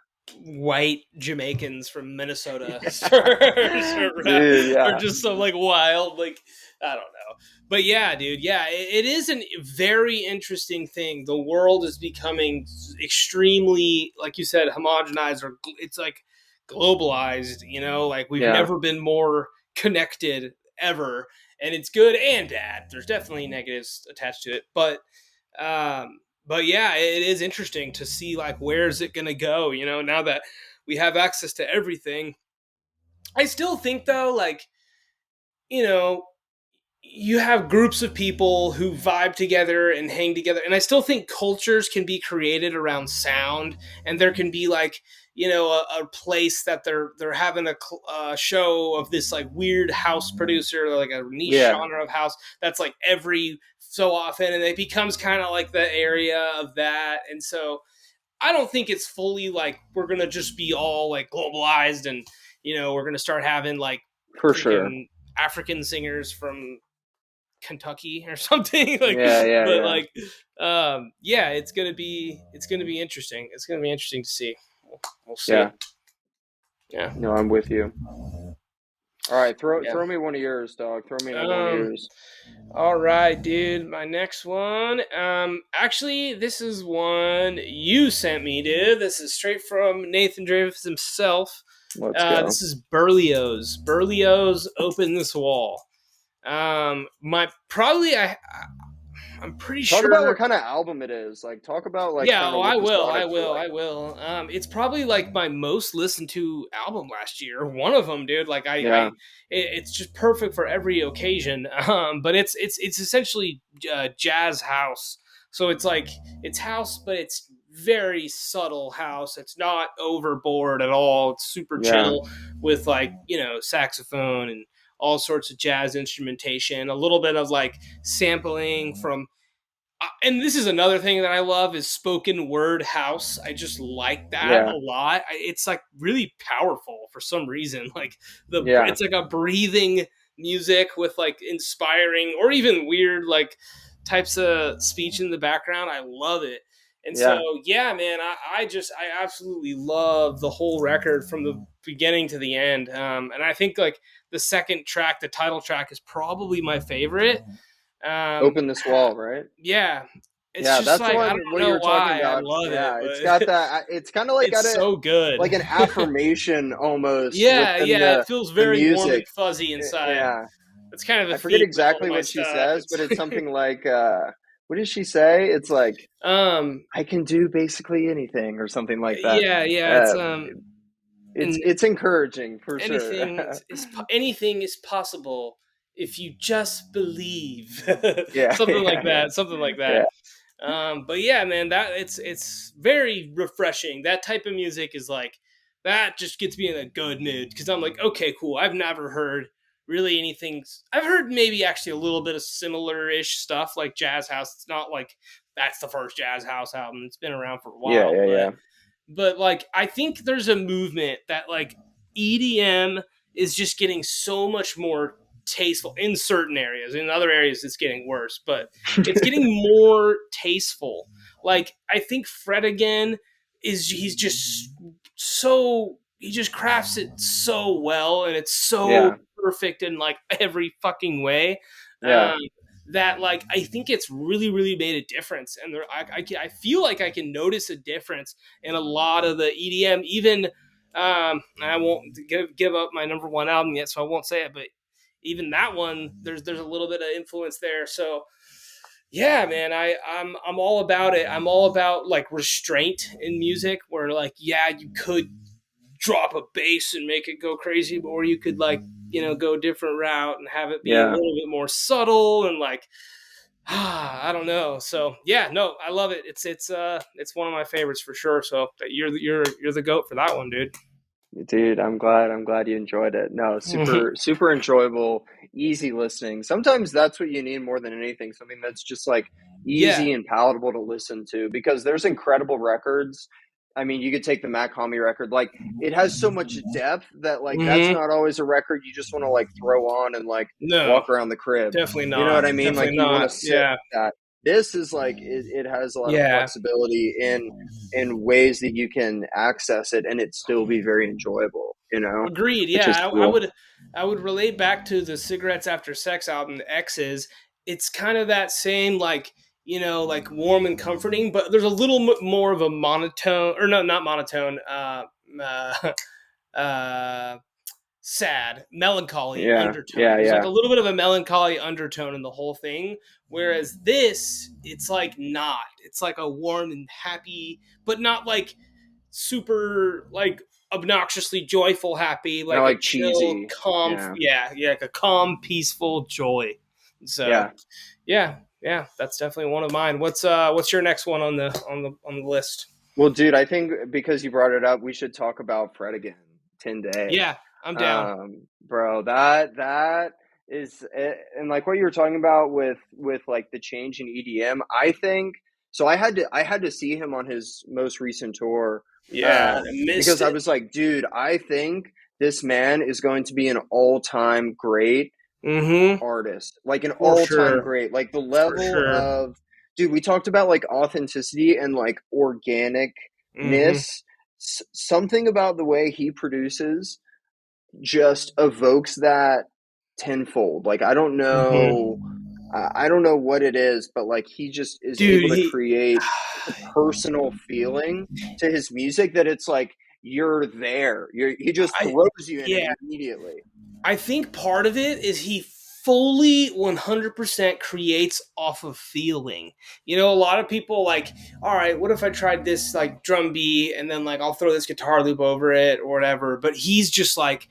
white Jamaicans from Minnesota
Dude,
or
yeah,
just some like wild, like, I don't know. But yeah, dude, yeah, it is a very interesting thing. The world is becoming extremely, like you said, homogenized, or it's like globalized, like we've
yeah,
never been more connected ever. And it's good and bad. There's definitely negatives attached to it. But yeah, it is interesting to see like where's it gonna go, now that we have access to everything. I still think though, like, you know, you have groups of people who vibe together and hang together, and I still think cultures can be created around sound, and there can be like, a place that they're having a show of this like weird house producer, like a niche
yeah,
genre of house that's like every so often, and it becomes kind of like the area of that. And so I don't think it's fully like we're gonna just be all like globalized, and we're gonna start having like
for sure.
freaking African singers from Kentucky or something. Like,
Yeah, yeah,
but
yeah,
like, yeah, it's gonna be interesting. It's gonna be interesting to see. We'll see.
yeah.
Yeah,
No, I'm with you. All right,
yeah.
throw me one of yours, dog. Throw me another one of
Um.
yours.
All right, dude. My next one. Actually, this is one you sent me, dude. This is straight from Nathan Dreyfus himself.
Let's go.
This is Berlioz. Berlioz, Open This Wall. My probably I'm pretty
Talk about
sure.
what kind of album it is. Like, talk about like
Yeah,
kind
oh,
of
I
what this
will, I
project's
will,
like.
I will. It's probably like my most listened to album last year. One of them, dude. Like
Yeah,
it's just perfect for every occasion. But it's essentially jazz house. So it's like it's house, but it's very subtle house. It's not overboard at all. It's super
yeah,
chill with like saxophone and all sorts of jazz instrumentation. A little bit of like sampling from, and this is another thing that I love is spoken word house. I just like that
yeah,
a lot. It's like really powerful for some reason. Like
yeah,
it's like a breathing music with like inspiring or even weird like types of speech in the background. I love it. And so
yeah,
yeah, man, I absolutely love the whole record from the beginning to the end. And I think like the second track, the title track, is probably my favorite. Um,
Open This Wall, right?
yeah, it's
Yeah,
just
that's the
like I
one.
don't
What you
know
were talking
why I
about.
love it,
Yeah, it's got
but
that. It's kind of like got
it's
it
so good.
like an affirmation almost
Yeah,
within
yeah, it feels
the
very warm and
music.
fuzzy inside.
Yeah,
That's kind of a
I forget
theme with all
exactly
my
what she
stuff.
says, but
It's
it's something like, what does she say? It's like,
um,
I can do basically anything or something like that.
yeah, yeah,
Uh,
and
it's encouraging for sure.
anything is possible if you just believe.
Yeah,
Something like
yeah,
that. Something like
yeah,
that. But yeah, man, that it's very refreshing. That type of music is like that just gets me in a good mood because I'm like, okay, cool. I've never heard really anything. I've heard maybe actually a little bit of similar-ish stuff like Jazz House. It's not like that's the first Jazz House album. It's been around for a
Yeah,
while,
yeah, yeah.
but like I think there's a movement that like EDM is just getting so much more tasteful in certain areas. In other areas, it's getting worse, but it's getting more tasteful. Like I think Fred again he's just so he just crafts it so well, and it's so
Yeah,
perfect in like every fucking way.
yeah.
Um, that like I think it's really made a difference, and I feel like I can notice a difference in a lot of the EDM. Even I won't give up my number one album yet, so I won't say it, but even that one, there's a little bit of influence there. So yeah, man, I'm all about it. I'm all about like restraint in music, where like yeah, you could drop a bass and make it go crazy, or you could like go a different route and have it be a
Yeah.
little bit more subtle and like I don't know. So yeah, no, I love it. It's one of my favorites for sure. So you're the goat for that one, dude.
Dude, I'm glad you enjoyed it. No, super enjoyable, easy listening. Sometimes that's what you need more than anything. Something that's just like
Yeah.
easy and palatable to listen to because there's incredible records. I mean, you could take the Mac Homie record, like it has so much depth that like that's
Hmm.
not always a record you just want to like throw on and like
No,
walk around the crib.
definitely
You know
not.
what I mean? Like
Definitely
you want to
not.
sit
Yeah.
with that. This is like it has a lot of
Yeah.
flexibility in ways that you can access it and it still be very enjoyable,
Agreed.
which is
Yeah,
cool.
I would relate back to the Cigarettes After Sex album, the X's. It's kind of that same like like warm and comforting, but there's a little more of a monotone, or no, not monotone. Uh, uh, sad, melancholy
Yeah,
undertone.
yeah,
There's like
yeah.
a little bit of a melancholy undertone in the whole thing. Whereas this, it's like not. It's like a warm and happy, but not like super like obnoxiously joyful happy,
Not
like a
like
chill
cheesy.
calm,
Yeah,
yeah, like a calm peaceful joy. So
yeah.
yeah, that's definitely one of mine. What's your next one on the list?
Well, dude, I think because you brought it up, we should talk about Fred again. 10 Day.
Yeah, I'm down.
Bro, that is, and like what you were talking about with like the change in EDM. I think so. I had to see him on his most recent tour,
Yeah, I missed
because I
it.
was like, dude, I think this man is going to be an all-time great
Mm-hmm.
artist, like an
For
all-time
sure.
great. Like the
For
level
sure.
of, dude, we talked about like authenticity and like organicness.
Mm-hmm.
Something about the way he produces just evokes that tenfold. Like
Mm-hmm.
I don't know what it is, but like he just is
Dude,
able to
he
create a personal feeling to his music that it's like you're there. He just
I
throws you in it
yeah,
immediately.
I think part of it is he fully 100% creates off of feeling. A lot of people like, all right, what if I tried this like drum beat and then like I'll throw this guitar loop over it or whatever. But he's just like,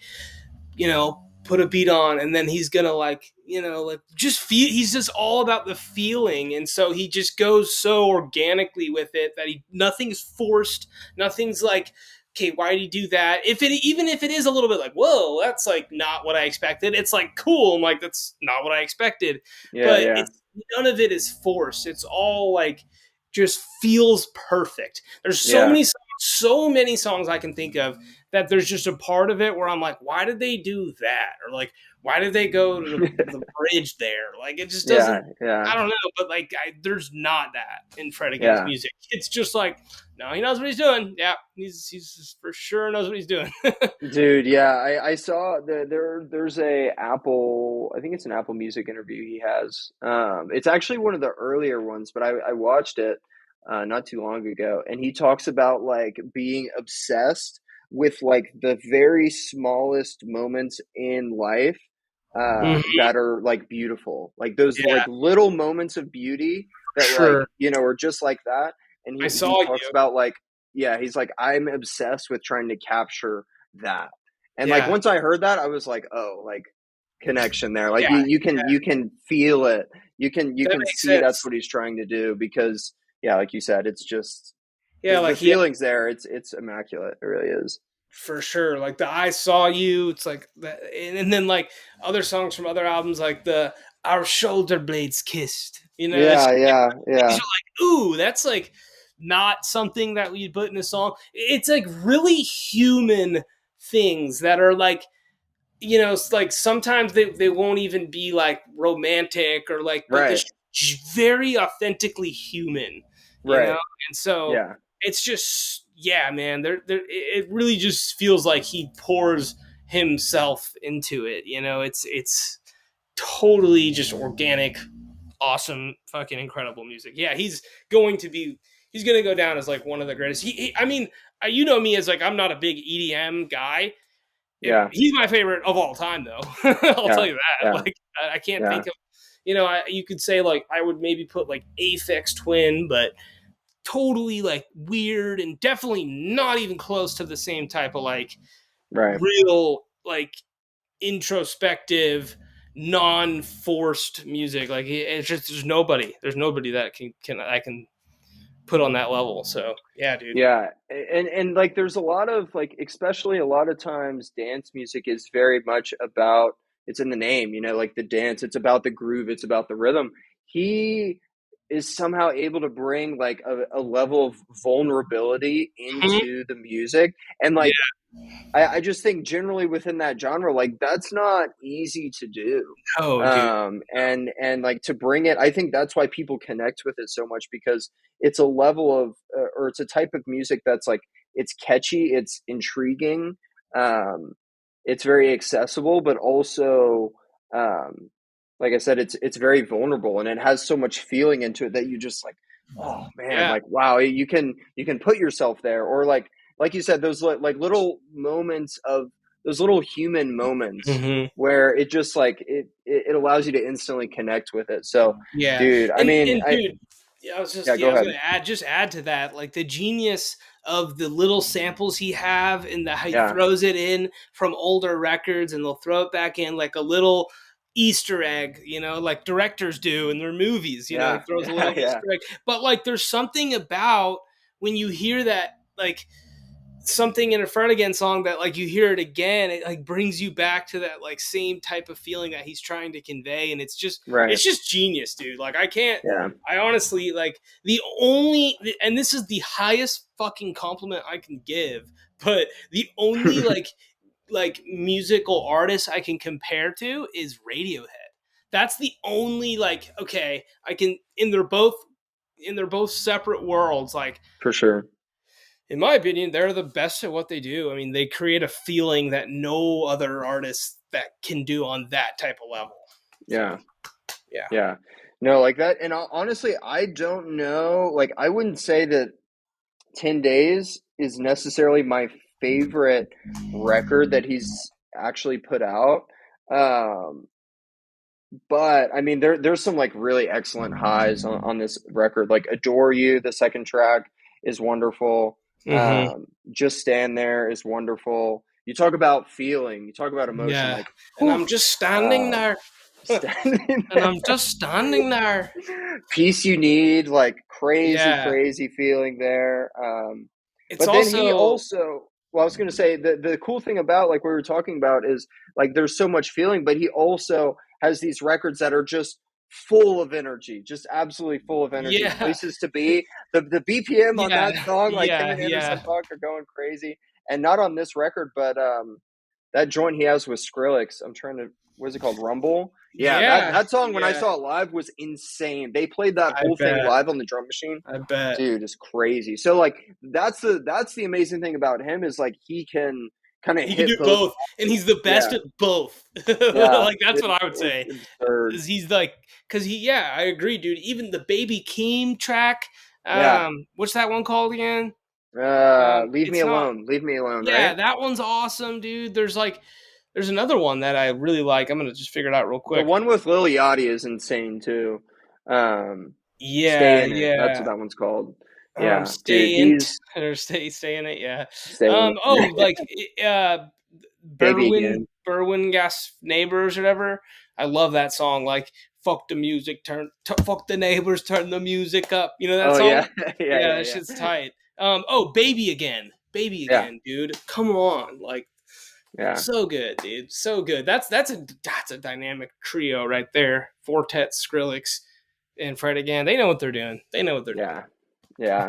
put a beat on and then he's gonna like, like just feel, he's just all about the feeling. And so he just goes so organically with it that nothing's forced, nothing's like, okay, why did he do that? Even if it is a little bit like, whoa, that's like not what I expected. It's like cool. I'm like, that's not what I expected.
Yeah,
But
yeah,
it's none of it is forced. It's all like just feels perfect. There's
yeah.
so many songs I can think of that there's just a part of it where I'm like, why did they do that? Or like, why did they go to the bridge there? Like, it just
Yeah,
doesn't.
yeah,
I don't know, but like, there's not that in Fred again's
yeah.
music. It's just like, no, he knows what he's doing. Yeah, he's for sure knows what he's doing.
Dude, yeah, I saw there's a Apple, I think it's an Apple Music interview he has. It's actually one of the earlier ones, but I watched it not too long ago, and he talks about like being obsessed with like the very smallest moments in life
Mhm.
that are like beautiful, like those
Yeah,
like little moments of beauty
for
that like
sure.
are just like that. And
I
he
saw
talks
you.
about like, yeah, he's like, I'm obsessed with trying to capture that. And like
Yeah,
once I heard that, I was like, oh, like connection there. Like
yeah,
you can feel it. You
that
can
makes
see that's
sense.
what he's trying to do because yeah, like you said, it's just
Yeah,
the
like
feelings there. It's immaculate. It really is.
for sure. Like the "I Saw You," it's like that, and then like other songs from other albums, like the "Our Shoulder Blades Kissed." You know, it's
Yeah, yeah,
these
yeah.
are like, ooh, that's like not something that we put in a song. It's like really human things that are like, you know, it's like sometimes they won't even be like romantic or like, but they're
Right,
very authentically human, you know?
right.
And so
Yeah,
it's just, yeah, man, it really just feels like he pours himself into it. You know, it's totally just organic, awesome, fucking incredible music. Yeah, he's going to go down as like one of the greatest. I mean, you know me as like, I'm not a big EDM guy.
yeah,
He's my favorite of all time, though. I'll tell
yeah,
you that.
yeah,
Like, I can't
yeah.
think of, you know, you could say like I would maybe put like Aphex Twin, but totally like weird and definitely not even close to the same type of like
Right.
real like introspective, non-forced music. Like it's just there's nobody that can I can put on that level. So yeah, dude.
Yeah, and like there's a lot of like especially a lot of times dance music is very much about it's in the name, you know, like the dance, it's about the groove, it's about the rhythm. He is somehow able to bring like a level of vulnerability
Mhm.
into the music and
Yeah.
like I just think generally within that genre, like that's not easy to do.
Oh, dude.
And like to bring it, I think that's why people connect with it so much because it's a level of, or it's a type of music that's like, it's catchy, it's intriguing, um, it's very accessible, but also, um, like I said, it's very vulnerable and it has so much feeling into it that you just like, oh man,
Yeah.
like wow, you can put yourself there, or like you said, those like little moments of those little human moments
Hmm.
where it just like it allows you to instantly connect with it. So,
Yeah,
dude, I mean,
and
I
dude, yeah,
yeah,
yeah,
go
I was
ahead.
gonna add to that, like the genius of the little samples he have and the how he
Yeah,
throws it in from older records and they'll throw it back in like a little Easter egg, you know, like directors do in their movies, you know, he
yeah,
throws a
yeah,
little
yeah,
Easter egg. But like there's something about when you hear that like something in a Fred Again song that like you hear it again, it like brings you back to that like same type of feeling that he's trying to convey, and
right,
it's just genius, dude. Like I can't,
yeah,
I honestly like the only, and this is the highest fucking compliment I can give, but the only like musical artist I can compare to is Radiohead. That's the only like okay, I can, and they're both separate worlds. Like
for sure.
in my opinion, they're the best at what they do. I mean, they create a feeling that no other artist that can do on that type of level. So,
Yeah,
yeah.
yeah, no, like that. And honestly, I don't know. Like, I wouldn't say that 10 Days is necessarily my favorite record that he's actually put out. Um, But I mean, there's some like really excellent highs on this record. Like "Adore You," the second track is wonderful.
Hmm.
"Just Stand There" is wonderful. You talk about feeling, you talk about emotion.
Yeah.
Like,
And
whew,
I'm just standing
um,
there.
standing
And I'm
there.
just standing there.
"Peace You Need," like crazy,
Yeah.
crazy feeling there.
It's
But then he
also,
also, well, I was going to say the cool thing about like we were talking about is like there's so much feeling, but he also has these records that are just full of energy, just absolutely full of energy.
yeah.
"Places to Be," the BPM on that
Yeah.
song, like him
Yeah.
and Anderson
Yeah.
.Paak are going crazy, and not on this record, but that joint he has with Skrillex. I'm trying to, what is it called? Rumble. Yeah, that
Yeah.
that song when I
Yeah.
saw it live was insane. They played that
I
whole thing
bet.
live on the drum machine.
I bet.
Dude, is crazy. So like that's the amazing thing about him is like he can kind of
He can
hit
do
both.
both, and he's the best
Yeah,
at both.
yeah,
Like that's what I would
it's
say.
absurd.
Is he's like, because yeah, I agree, dude. Even the Baby Keem track,
Yeah,
what's that one called again?
leave me
It's not.
alone. Leave me alone.
Yeah,
Right.
that one's awesome, dude. There's another one that I really like. I'm gonna just figure it out real
The
quick.
one with Lil Yachty is insane too. Stay
Yeah,
in it. That's what
yeah.
that one's called. Yeah, dude,
Stay in
he's
or stay in it. Yeah.
stay in
Oh,
it.
like
Baby again.
Berwin Gas Neighbors or whatever. I love that song. Like fuck the music, fuck the neighbors, turn the music up. You know that
Oh
song?
yeah, yeah,
Yeah,
yeah,
that shit's
yeah.
tight. Oh, Baby Again. Baby
Yeah,
Again, dude. Come on, like
yeah,
so good, dude. So good. That's a dynamic trio right there. Fortet, Skrillex, and Fred again. They know what they're doing. They know what they're doing.
yeah. Yeah.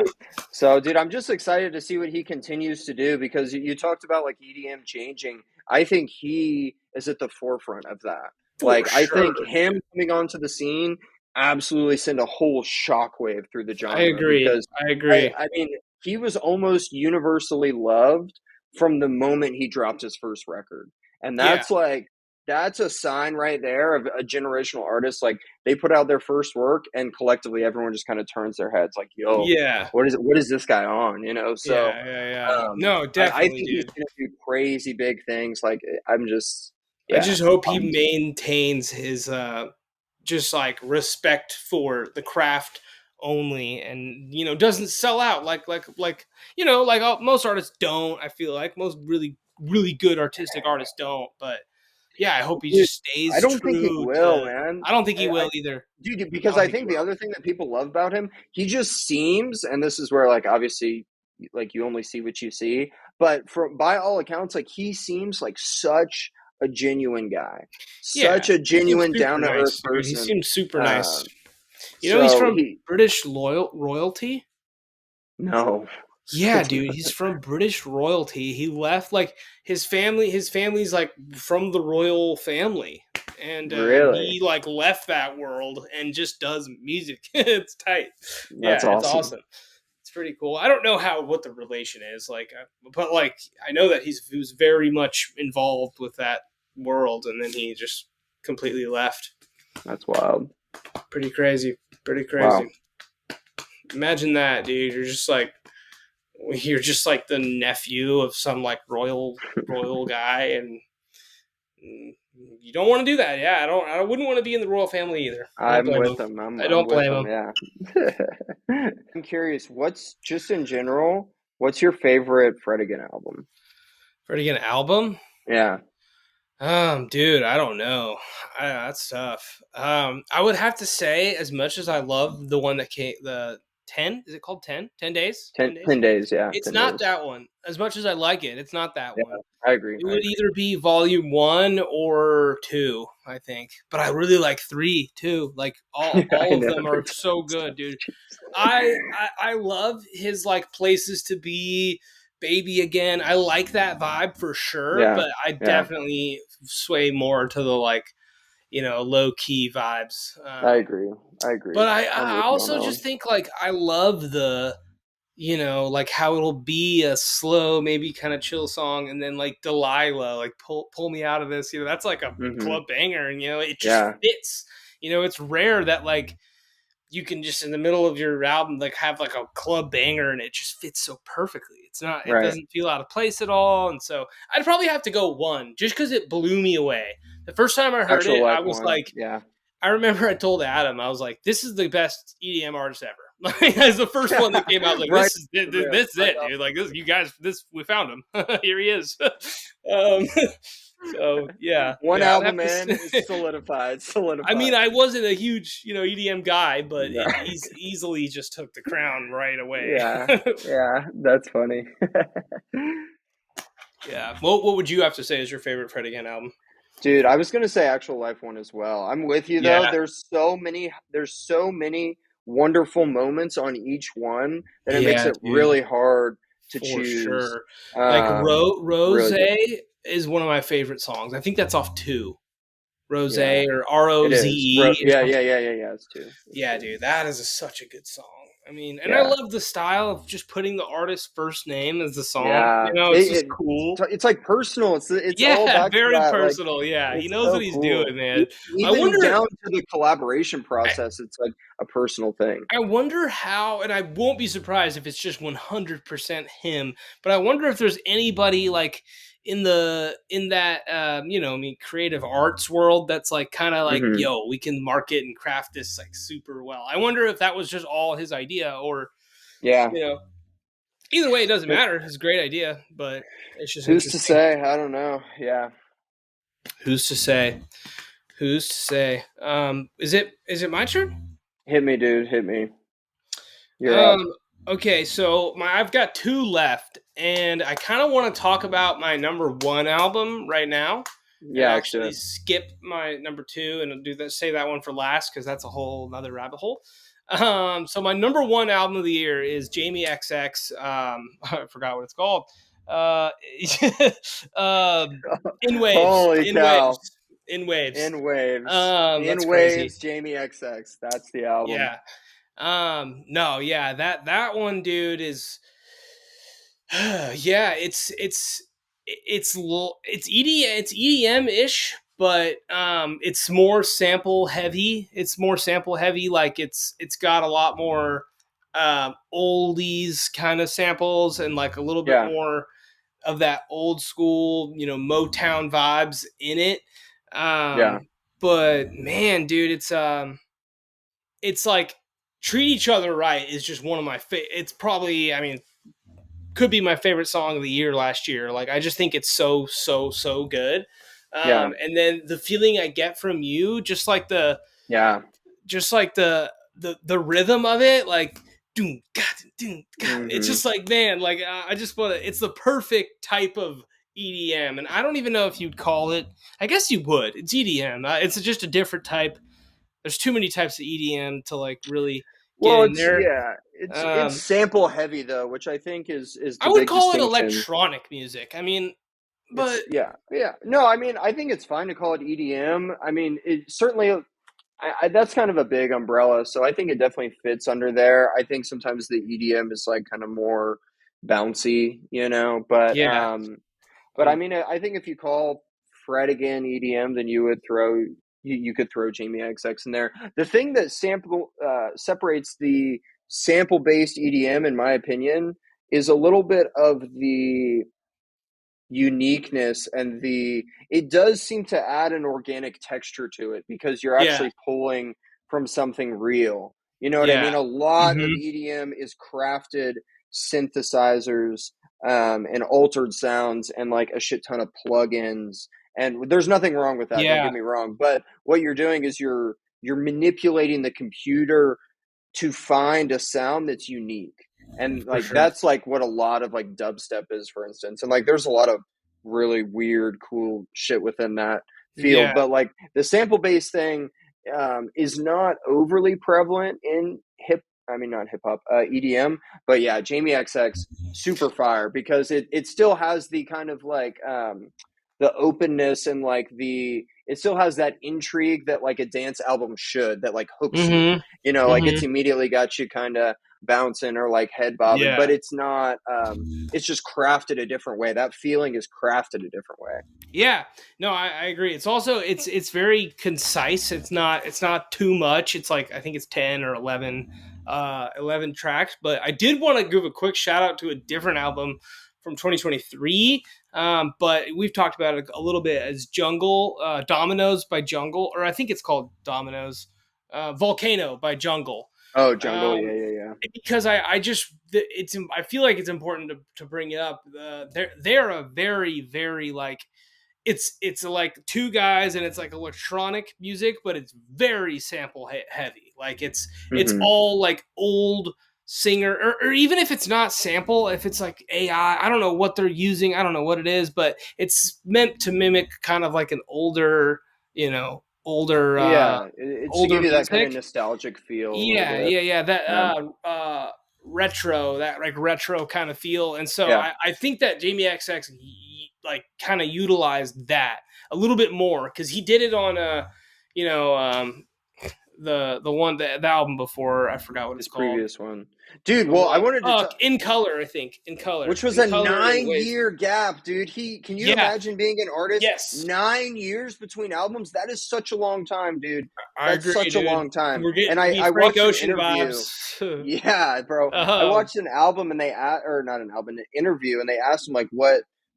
So, dude, I'm just excited to see what he continues to do because you talked about like EDM changing. I think he is at the forefront of that.
For
Like, I
sure,
think him
dude.
coming onto the scene absolutely sent a whole shockwave through the
I
genre
agree.
because
I agree.
I mean, he was almost universally loved from the moment he dropped his first record. And
Yeah.
that's a sign right there of a generational artist. Like, they put out their first work and collectively everyone just kind of turns their heads like, yo,
Yeah.
what is this guy on, so
Yeah. Yeah. Yeah. No,
I
definitely,
think he's
dude.
gonna do crazy big things. Like, I'm just,
I
yeah,
just hope he
pumped.
maintains his just like respect for the craft only, and doesn't sell out like most artists don't. I feel like most really good artistic artists don't, but yeah, I hope he
Dude,
just
I
stays
don't think he
true
will,
to.
man.
I don't think he
I
will either.
dude,
I
because
don't
I
think he
think the
will.
other thing that people love about him, he just seems, and this is where like obviously like you only see what you see, but from by all accounts, like he seems like such a genuine guy,
Yeah,
such a
he seems
genuine
super
down to earth
nice, dude. He
person.
seems super nice.
Um,
He's
so
from
he
British royalty.
no,
Yeah, dude, he's from British royalty. He left like his family's like from the royal family. And
really,
he like left that world and just does music. It's tight.
that's
Yeah, it's
awesome.
awesome. It's pretty cool. I don't know what the relation is like, but like I know that he was very much involved with that world, and then he just completely left.
That's wild.
Pretty crazy. Pretty
Wow.
crazy. Imagine that, dude. You're just like the nephew of some like royal guy, and you don't want to do that. Yeah, I wouldn't want to be in the royal family either. I don't
I'm
blame
with
him.
them.
I
I'm
don't
with
blame
them.
him.
Yeah. I'm curious. What's just in general? What's your favorite Fred again album?
For to get an album,
Yeah.
dude, I don't know. That's tough. I would have to say, as much as I love the one that came, the 10, is it called 10? 10 days?
10,
10 days?
10 days. Yeah.
It's
10
not
days.
that one. As much as I like it, it's not that
Yeah.
one.
I agree.
It
I
would
agree.
either be volume 1 or 2, I think. But I really like 3 too. Like
I
all of
know.
them are so good, dude. I love his like places to be, baby again. I like that vibe for sure,
Yeah.
but I
Yeah.
definitely sway more to the like, low key vibes.
I agree. I agree.
But I,
I'm
I
with you on
also
that
just
one.
think like I love the, like how it'll be a slow, maybe kind of chill song, and then like Delilah, like pull me out of this. That's like a
Hmm.
club banger, and it just
Yeah.
fits. It's rare that like you can just in the middle of your album like have like a club banger and it just fits so perfectly. It
Right.
doesn't feel out of place at all. And so I'd probably have to go 1 just because it blew me away. The first time I heard
Actual
it, I
life
was
one.
like,
Yeah.
I remember I told Adam, I was like, this is the best EDM artist ever. Like, as the first one that came out, I was like,
Right.
this is
Right
it,
off.
dude. Like, this, you guys, we found him. Here he is. um, so yeah,
One
yeah, I'd have
album
to.
in is solidified.
I mean,
Solidified.
I wasn't a huge, EDM guy, but
No.
he's easily just took the crown right away.
Yeah. Yeah. That's funny.
Yeah. What would you have to say is your favorite Fred again album?
Dude, I was gonna say actual life one as well. I'm with you though.
Yeah.
There's so many wonderful moments on each one that it makes
Yeah,
it
dude.
really hard to
For
choose.
sure. Like Rose
Really good.
is one of my favorite songs. I think that's off 2. Rose
Yeah,
or
it is.
Roze or
Yeah,
something.
yeah, yeah, yeah, yeah. It's two. It's
Yeah,
two.
dude, that is such a good song. I mean, and I
Yeah,
love the style of just putting the artist's first name as the song.
yeah.
It's just cool.
It's like personal. It's all
Yeah,
back to
very
that. Like,
personal. Yeah, he
it's
knows what
so
he's doing,
cool.
man. I
Even
wonder.
down to the collaboration process, it's like a personal thing.
I wonder how, and I won't be surprised if it's just 100% him. But I wonder if there's anybody like in that I mean, creative arts world that's like kind of like,
Hmm.
yo, we can market and craft this like super well. I wonder if that was just all his idea, or
Yeah.
you know, either way, it doesn't matter. It's a great idea, but it's just
Who's to
interesting.
say? I don't know. Yeah.
Who's to say? Who's to say? Is it my turn?
Hit me, dude. Hit me. You're
Um,
up.
Okay, so I've got two left, and I kind of want to talk about my number one album right now, and
Yeah, let's do
actually
it.
skip my number two and do that. Say that one for last because that's a whole another rabbit hole. So my number one album of the year is Jamie XX. I forgot what it's called. Uh, in waves,
Holy
in
cow.
waves, in waves.
In Waves.
That's
In
crazy.
Waves, Jamie XX. That's the album.
Yeah. No, yeah, that one, dude, is yeah, it's EDM ish, but it's more sample heavy. It's more sample heavy. Like it's got a lot more oldies kind of samples and like a little bit
Yeah,
more of that old school, Motown vibes in it.
yeah,
But man, dude, it's like treat each other right is just one of my it's probably, I mean, could be my favorite song of the year last year. Like I just think it's so good.
yeah,
And then the feeling I get from you,
yeah.
just like the rhythm of it, like doom, God, doom, God. It's
Hmm.
just like, man, like I just want to. It's the perfect type of EDM, and I don't even know if you'd call it. I guess you would. It's EDM. It's just a different type. There's too many types of EDM to like really get
Well,
in
it's
there.
yeah, it's
Um,
sample heavy though, which I think is
I
the
would
big
call it
distinction.
electronic music. I mean,
It's
but
yeah, yeah. No, I mean, I think it's fine to call it EDM. I mean, it certainly that's kind of a big umbrella, so I think it definitely fits under there. I think sometimes the EDM is like kind of more bouncy,
yeah,
but I
um,
mean, I think if you call Fred again EDM, then you could throw Jamie XX in there. The thing that sample separates the sample based EDM, in my opinion, is a little bit of the uniqueness and it does seem to add an organic texture to it because you're
yeah,
actually pulling from something real. You know what I
yeah,
mean? A lot of
hmm
EDM is crafted synthesizers, and altered sounds and like a shit ton of plugins. And there's nothing wrong with that, don't
yeah,
get me wrong. But what you're doing is you're manipulating the computer to find a sound that's unique. And
for
like
sure.
that's like what a lot of like dubstep is, for instance. And like there's a lot of really weird, cool shit within that
Yeah,
field. But like the sample based thing is not overly prevalent in I mean not hip hop, EDM. But yeah, Jamie XX super fire because it still has the kind of like the openness and like the it still has that intrigue that like a dance album should, that like hooks you,
hmm
like
hmm
it's immediately got you kind of bouncing or like head bobbing,
yeah.
but it's not it's just crafted a different way. That feeling is crafted a different way.
Yeah, no, I agree. It's also it's very concise. It's not too much. It's like I think it's 10 or 11 tracks. But I did want to give a quick shout out to a different album from 2023. But we've talked about it a little bit as Jungle, Dominoes by Jungle, or I think it's called Dominoes, Volcano by Jungle.
Oh, Jungle,
Um,
yeah, yeah, yeah.
because I just it's I feel like it's important to bring it up. They're a very like it's like two guys and it's like electronic music, but it's very sample heavy. Like it's
Hmm.
all like old singer, or even if it's not sample, if it's like AI, I don't know what they're using, I don't know what it is, but it's meant to mimic kind of like an older, older
Yeah, it's to
older
give you that kind of
music.
nostalgic feel a little
Yeah,
bit.
yeah, that
Yeah,
retro, that like retro kind of feel. And so
yeah.
I think that Jamie XX like kind of utilized that a little bit more because he did it on you know um the one the album before, I forgot what it's
His
called.
previous one, dude.
The
Well, I
one
wanted to talk,
In color, I think,
which was
in
a
color and
nine
waves.
year gap, dude. Can you
Yeah,
imagine being an artist
yes,
9 years between albums? That is such a long time, dude.
I
That's
agree,
such a
dude.
long time.
We're
And
getting
I,
me
I
Frank
watched an
Ocean
interview.
vibes.
Yeah, bro. I
um,
watched an album and or not an album, an interview, and they asked him like,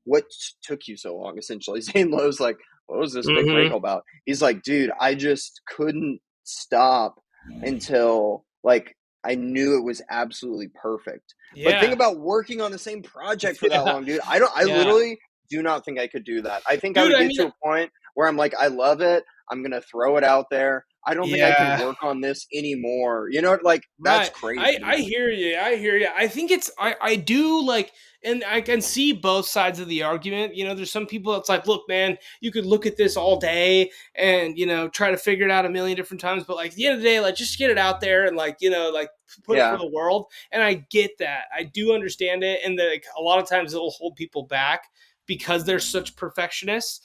what took you so long? Essentially, Zane Lowe's like, what was this big break
mhm.
all about? He's like, dude, I just couldn't stop until like I knew it was absolutely perfect. But think
Yeah,
about working on the same project for that
yeah,
long, dude. I
yeah,
literally do not think I could do that. I think I
dude.
would
I
get
mean,
to a point where I'm like, I love it. I'm gonna throw it out there. I don't think I can
Yeah.
work on this anymore. You know, like that's
Right.
crazy to
I
me.
hear you. I hear you. I think I do like, and I can see both sides of the argument. You know, there's some people that's like, look, man, you could look at this all day and, you know, try to figure it out a million different times. But like at the end of the day, like just get it out there and like, you know, like put it for
Yeah,
the world. And I get that. I do understand it. And like a lot of times it'll hold people back because they're such perfectionists.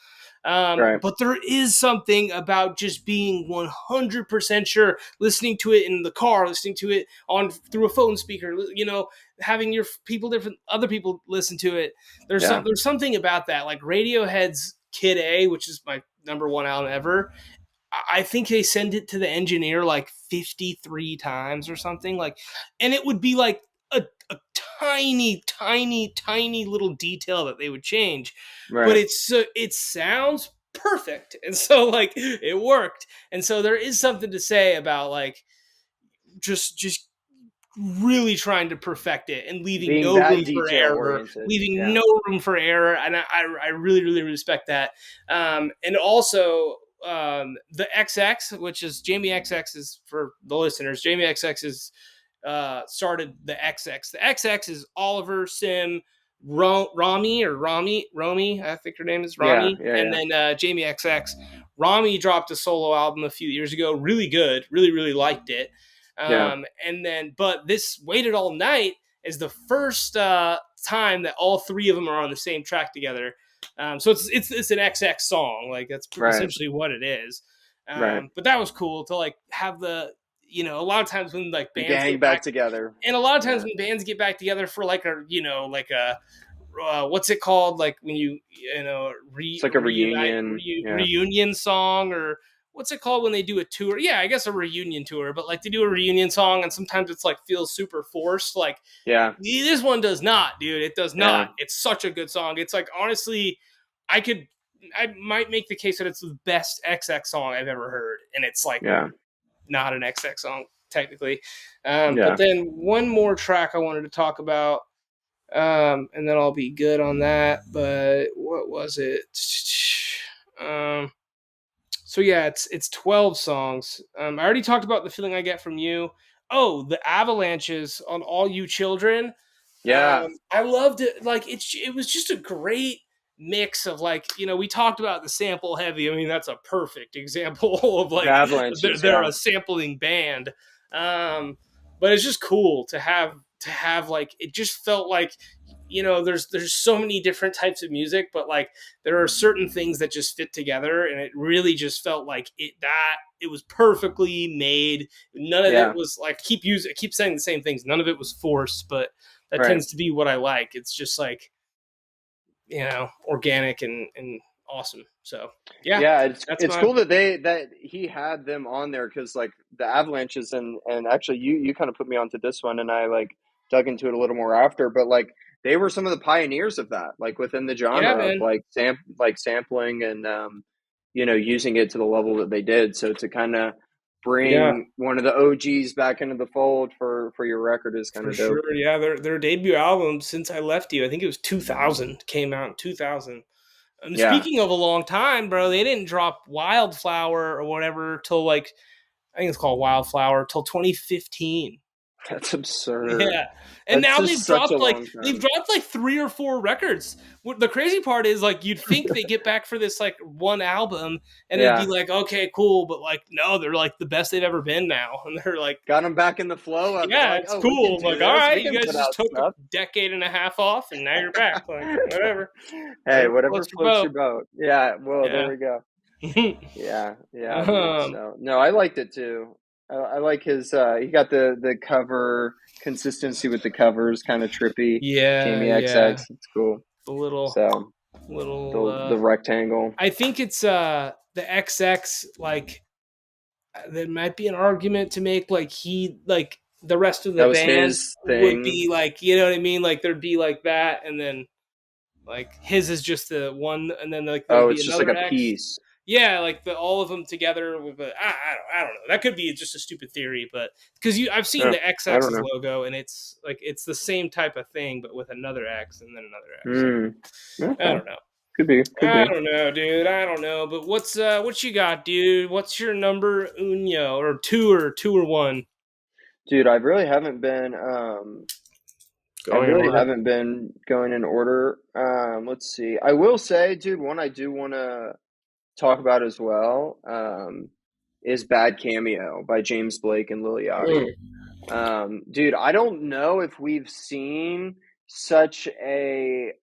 right,
But there is something about just being 100% sure, listening to it in the car, listening to it on through a phone speaker, you know, having your people, different other people listen to it.
yeah,
There's something about that, like Radiohead's Kid A, which is my number one album ever. I think they send it to the engineer like 53 times or something, like, and it would be like a tiny little detail that they would change, but
right.
it sounds perfect, and so like it worked, and so there is something to say about like just really trying to perfect it and leaving
Being
no
that
room for
detail
error,
oriented.
leaving
Yeah,
no room for error. And I really respect that. And also, the XX, which is Jamie XX, is for the listeners. Jamie XX is started the XX. The XX is Oliver, Sim, Rami. I think her name is
yeah,
Rami,
yeah,
and
yeah,
then Jamie XX. Rami dropped a solo album a few years ago, really good, really liked it.
yeah.
And then, but this Waited All Night is the first time that all three of them are on the same track together. So it's an XX song, like that's
Right,
essentially what it is.
right.
But that was cool to like have the, you know, a lot of times when like
The
bands
gang
get
back
back,
together.
and a lot of times
Yeah,
when bands get back together for like a, you know, like a what's it called, like when you know
it's like a reunion. Yeah,
reunion song, or what's it called when they do a tour, yeah, I guess a reunion tour, but like they do a reunion song and sometimes it's like feels super forced, like
yeah,
this one does not, dude, it does
yeah,
not. It's such a good song. It's like, honestly, I could, I might make the case that it's the best XX song I've ever heard, and it's like
yeah,
not an XX song technically. But
yeah.
then one more track I wanted to talk about, and then I'll be good on that. But what was it? Um, so yeah, it's 12 songs. I already talked about The Feeling I Get From You. Oh, the Avalanches on All You Children.
Yeah,
I loved it. Like it was just a great mix of, like, you know, we talked about the sample heavy. I mean, that's a perfect example of
the
like
Avalanches.
they're
Yeah,
a sampling band. But it's just cool to have like, it just felt like, you know, there's so many different types of music, but like there are certain things that just fit together, and it really just felt like it was perfectly made. None of it
yeah,
was like, I keep saying the same things. None of it was forced, but that
right.
tends to be what I like. It's just like, you know, organic and awesome. So yeah,
Yeah,
that's
it's
my,
cool that he had them on there because like the Avalanches and actually you kind of put me onto this one and I like dug into it a little more after, but like they were some of the pioneers of that, like within the
yeah,
genre of
man.
like sampling and you know, using it to the level that they did. So to kind of
Yeah,
bring one of the OGs back into the fold for your record is kind
for
of dope.
sure. Yeah, their debut album, Since I Left You, I think it was 2000, came out in 2000. And
Yeah,
speaking of a long time, bro, they didn't drop Wildflower or whatever till like, I think it's called Wildflower, till 2015.
that's absurd.
Yeah. And
That's
now
just such a long
they've
time.
dropped like 3 or 4 records. The crazy part is, like, you'd think they get back for this like one album and it'd be
Yeah.
like, okay, cool, but like no, they're like the best they've ever been now. And they're like,
Got them back in the flow of it.
yeah,
Like,
it's
oh, we can
cool. I'm
do
like, all
this.
right,
We
you
can
guys
put
just
out
took a
stuff.
decade and a half off and now you're back. Like, whatever.
Hey,
Whatever
whatever
floats your
floats
boat.
your boat. Yeah. Well, there
Yeah.
we go. Yeah. Yeah, dude.
um
So no, I liked it too. I like his. He got the cover consistency with the covers, kind of trippy.
yeah,
Jamie
yeah.
XX. It's cool.
The little
So
little
the rectangle.
I think it's the XX, like, there might be an argument to make, like, he, like, the rest of
That
the
was
band
his
would
thing.
be like, you know what I mean, like there'd be like that, and then like his is just the one, and then like there'd
Oh,
be
it's just like
another
a
X.
piece.
Yeah, like the all of them together with a, I don't know, that could be just a stupid theory, but because I've seen
Oh,
the
I don't
XX's
know.
logo, and it's the same type of thing but with another X and then another X, so
Hmm.
I
Okay.
don't know.
Could be, could
I
be.
don't know, dude. I don't know. But what you got, dude? What's your number uno or two or one?
Dude, I
Going in
really
order.
haven't been going in order. Let's see. I will say, dude, one I do want to talk about as well, is Bad Cameo by James Blake and Lil Yachty.
Mm.
Dude, I don't know if we've seen such a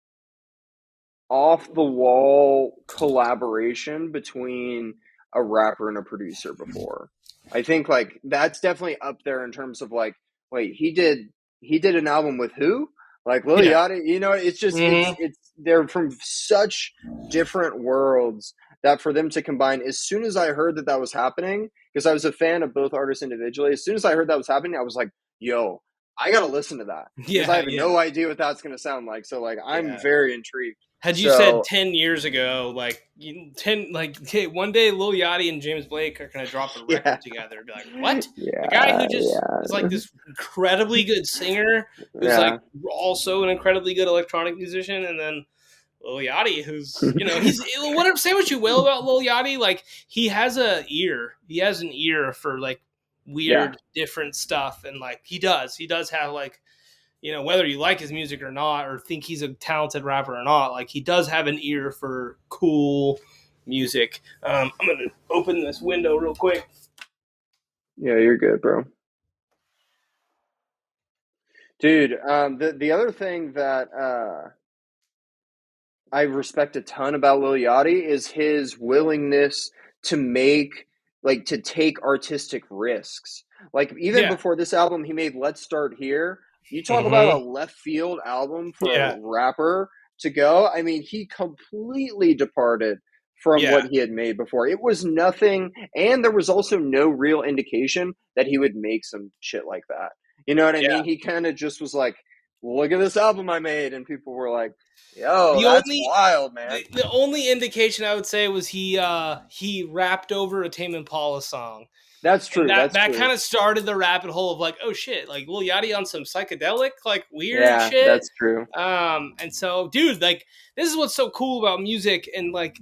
off the wall collaboration between a rapper and a producer before. I think like that's definitely up there in terms of like, wait, he did an album with who? Like Lil
Yeah.
Yachty, it's just
Hmm.
it's they're from such different worlds that for them to combine. As soon as I heard that that was happening, because I was a fan of both artists individually, as soon as I heard that was happening, I was like, yo, I gotta listen to that because I
Yeah.
have
Yeah.
no idea what that's gonna sound like. So like I'm
Yeah.
very intrigued.
Had you said
So
10 years ago, like 10, like okay, one day Lil Yachty and James Blake are gonna drop a
yeah,
record together, I'd be like, what? The guy
yeah,
who just is like
yeah,
this incredibly good singer, who's like
yeah,
also an incredibly good electronic musician, and then Lil Yachty, who's he's whatever. Say what you will about Lil Yachty, like he has an ear for like
yeah,
weird, different stuff, and like he does have like whether you like his music or not, or think he's a talented rapper or not, like he does have an ear for cool music. I'm gonna open this window real quick.
yeah. You're good, bro. Dude, the other thing that I respect a ton about Lil Yachty is his willingness to to take artistic risks. Like even
Yeah.
before this album, he made "Let's Start Here." You talk about a
Hmm.
left field album for a
Yeah.
rapper to go. I mean, he completely departed from
Yeah.
what he had made before. It was nothing, and there was also no real indication that he would make some shit like that. You know what I
Yeah.
mean? He kind of just was like, "Look at this album I made," and people were like, yo,
The
that's
only
wild, man.
the only indication I would say was he rapped over a Tame Impala song.
That's
And
true.
that
That's
that
true.
kind of started the rabbit hole of like, oh shit, like Lil Yachty on some psychedelic, like weird
Yeah,
shit.
that's true.
And so, dude, like this is what's so cool about music, and like,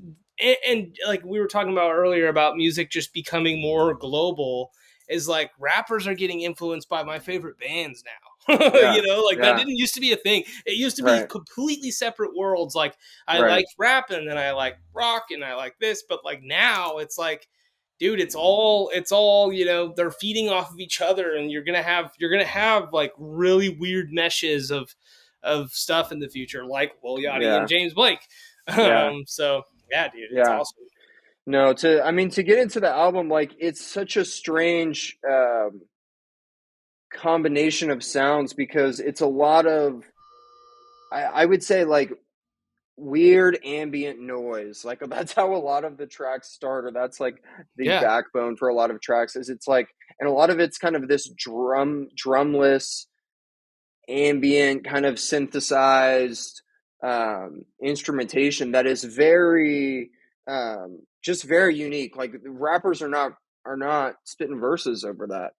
like we were talking about earlier about music just becoming more global. Is like rappers are getting influenced by my favorite bands now.
Yeah,
Like that
yeah,
didn't used to be a thing. It used to be
right,
completely separate worlds. Like I
right.
liked rap and then I like rock and I like this, but like now it's like dude, it's all they're feeding off of each other, and you're gonna have like really weird meshes of stuff in the future, like Lil Yachty and
Yeah,
James Blake.
yeah,
So yeah, dude, it's
yeah.
awesome.
No, I mean, to get into the album, like, it's such a strange combination of sounds because it's a lot of, I would say, like, weird ambient noise. Like, that's how a lot of the tracks start, or that's like the
Yeah,
backbone for a lot of tracks, is it's like, and a lot of it's kind of this drumless ambient kind of synthesized instrumentation that is very just very unique. Like rappers are not spitting verses over that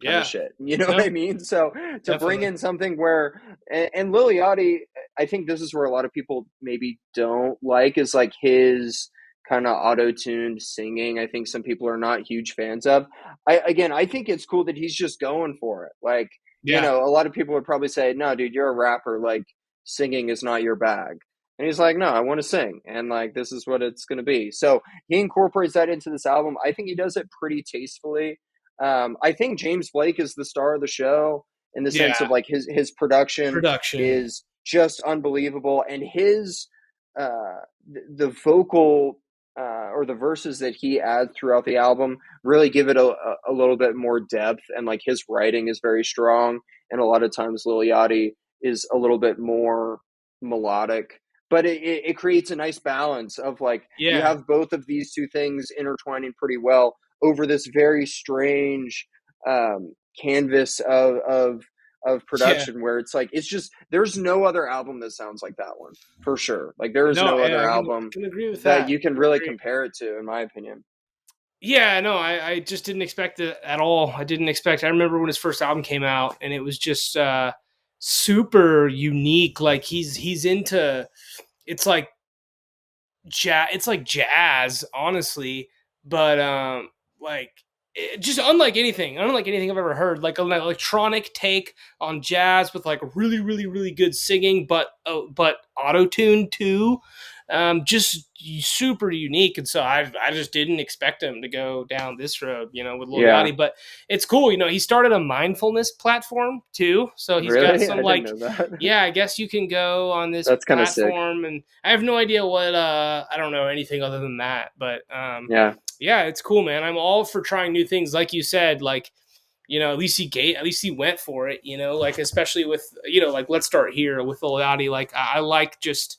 kind of
yeah,
shit. You know what I
no,
mean? So to bring
definitely,
in something where and Lil Yachty, I think this is where a lot of people maybe don't like is like his kind of auto-tuned singing. I think some people are not huge fans of. I think it's cool that he's just going for it. Like
yeah,
a lot of people would probably say, no, dude, you're a rapper. Like, singing is not your bag. And he's like, no, I want to sing. And, like, this is what it's going to be. So he incorporates that into this album. I think he does it pretty tastefully. I think James Blake is the star of the show in the sense of,
yeah.
like, his production
Production,
is just unbelievable. And the vocal or the verses that he adds throughout the album really give it a little bit more depth, and like his writing is very strong, and a lot of times Lil Yachty is a little bit more melodic, but it creates a nice balance of like you
yeah,
have both of these two things intertwining pretty well over this very strange canvas of
yeah.
production where it's like it's just there's no other album that sounds like that one for sure. Like there is
No,
no
yeah,
other
I
album
can agree with
that
that.
you can
I
really
agree.
compare it to, in my opinion.
Yeah, no, I just didn't expect it at all. I didn't expect. I remember when his first album came out, and it was just super unique. Like he's into. It's like It's like jazz, honestly, but like just unlike anything I've ever heard. Like an electronic take on jazz with like really, really, really good singing, but auto tune too. Just super unique, and so I just didn't expect him to go down this road, with Lil
Yeah.
Yachty. But it's cool, he started a mindfulness platform too, so he's got
Really?
some
I didn't
like,
know that.
yeah, I guess you can go on this
That's kind of sick.
platform, and I have no idea what I don't know anything other than that, but
Yeah.
yeah, it's cool, man. I'm all for trying new things, like you said, like at least he went for it, like especially with like Let's Start Here with Lil Yachty. Like I like just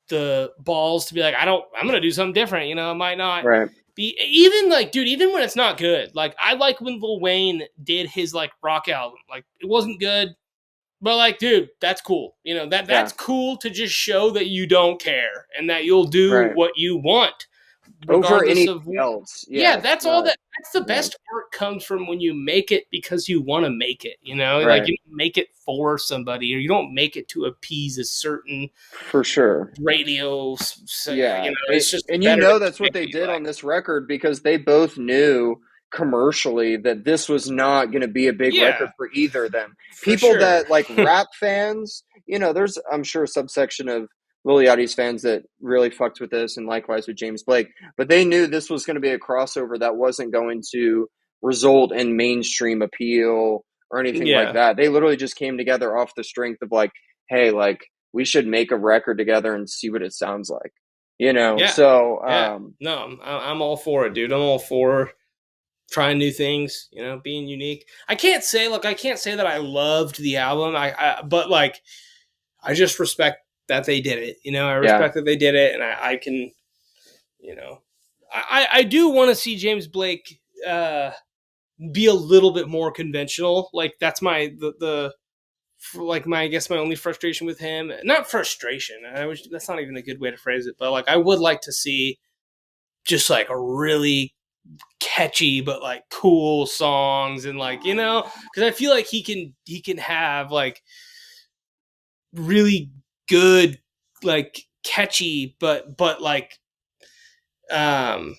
the balls to be like, I'm gonna do something different. It might not
Right.
be even like, dude, even when it's not good. Like I like when Lil Wayne did his like rock album. Like it wasn't good, but like, dude, that's cool.
Yeah.
That's cool to just show that you don't care and that you'll do
Right.
what you want,
Over
regardless of.
anything else.
Yeah,
Yeah. It's
that's all
not.
that's the
Yeah.
best art comes from when you make it because you want to make it. Like
Right.
you don't make it for somebody, or you don't make it to appease a certain
For sure.
radio. So,
Yeah.
it's just
And
better to
that's what
make
they
what you
did
like.
on this record because they both knew commercially that this was not going to be a big record
Yeah,
for either of them.
for
People
sure.
that like rap fans, there's, I'm sure, a subsection of Lil Yachty's fans that really fucked with this and likewise with James Blake, but they knew this was going to be a crossover that wasn't going to result in mainstream appeal or anything like
Yeah,
that. They literally just came together off the strength of like, hey, like we should make a record together and see what it sounds like,
yeah,
So,
yeah. No, I'm all for it, dude. I'm all for trying new things. Being unique. I can't say that I loved the album. But like, I just respect that they did it. I
yeah,
respect that they did it, and I can, you know, I do want to see James Blake be a little bit more conventional. Like that's the like my I guess my only frustration with him. Not frustration. That's not even a good way to phrase it. But like I would like to see just like a really catchy but like cool songs, and like because I feel like he can have like really good, like catchy but like um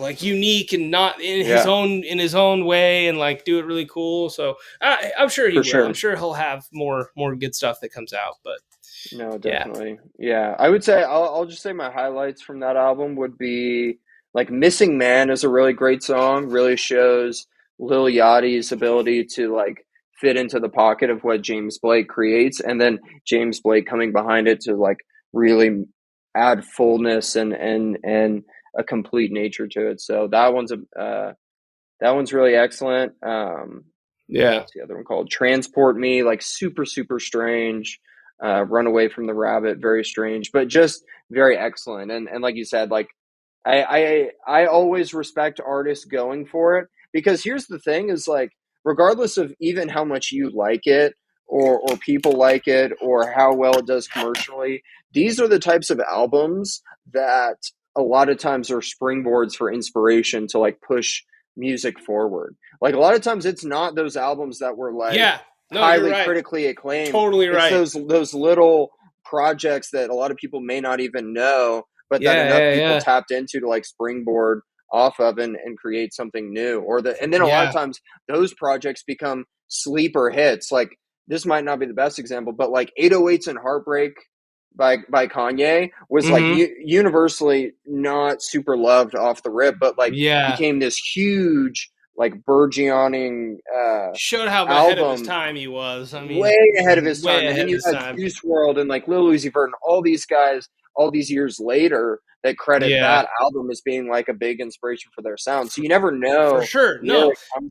like unique and not
yeah,
in his own way, and like do it really cool. So I'm sure he
for
will. I'm
sure.
sure he'll have more good stuff that comes out. But
No,
yeah,
definitely. Yeah, I would say I'll just say my highlights from that album would be like "Missing Man" is a really great song. Really shows Lil Yachty's ability to like fit into the pocket of what James Blake creates, and then James Blake coming behind it to like really add fullness and a complete nature to it. So that one's really excellent.
yeah,
What's the other one called? Transport Me, like super, super strange. Run Away from the Rabbit, very strange, but just very excellent. And like you said, like I always respect artists going for it because here's the thing is like regardless of even how much you like it or people like it or how well it does commercially, these are the types of albums that a lot of times are springboards for inspiration to like push music forward. Like a lot of times it's not those albums that were like
yeah. No, you're
highly
right.
critically acclaimed.
Totally
It's
right.
those little projects that a lot of people may not even know, but that
Yeah,
enough
yeah,
people
yeah,
tapped into to like springboard off of and create something new. And then a lot of
yeah.
times those projects become sleeper hits. Like this might not be the best example, but like 808s and Heartbreak by Kanye was like
Mm-hmm.
universally not super loved off the rip, but like
Yeah.
became this huge like burgeoning
Showed how ahead of his
album
time he was. I
way
mean,
ahead of his
way
time. And then
ahead of
you
his
had
time.
Juice World and like Lil Uzi Vert and all these guys all these years later that credit
Yeah,
that album as being like a big inspiration for their sound. So you never
for
know
sure.
where
No,
it comes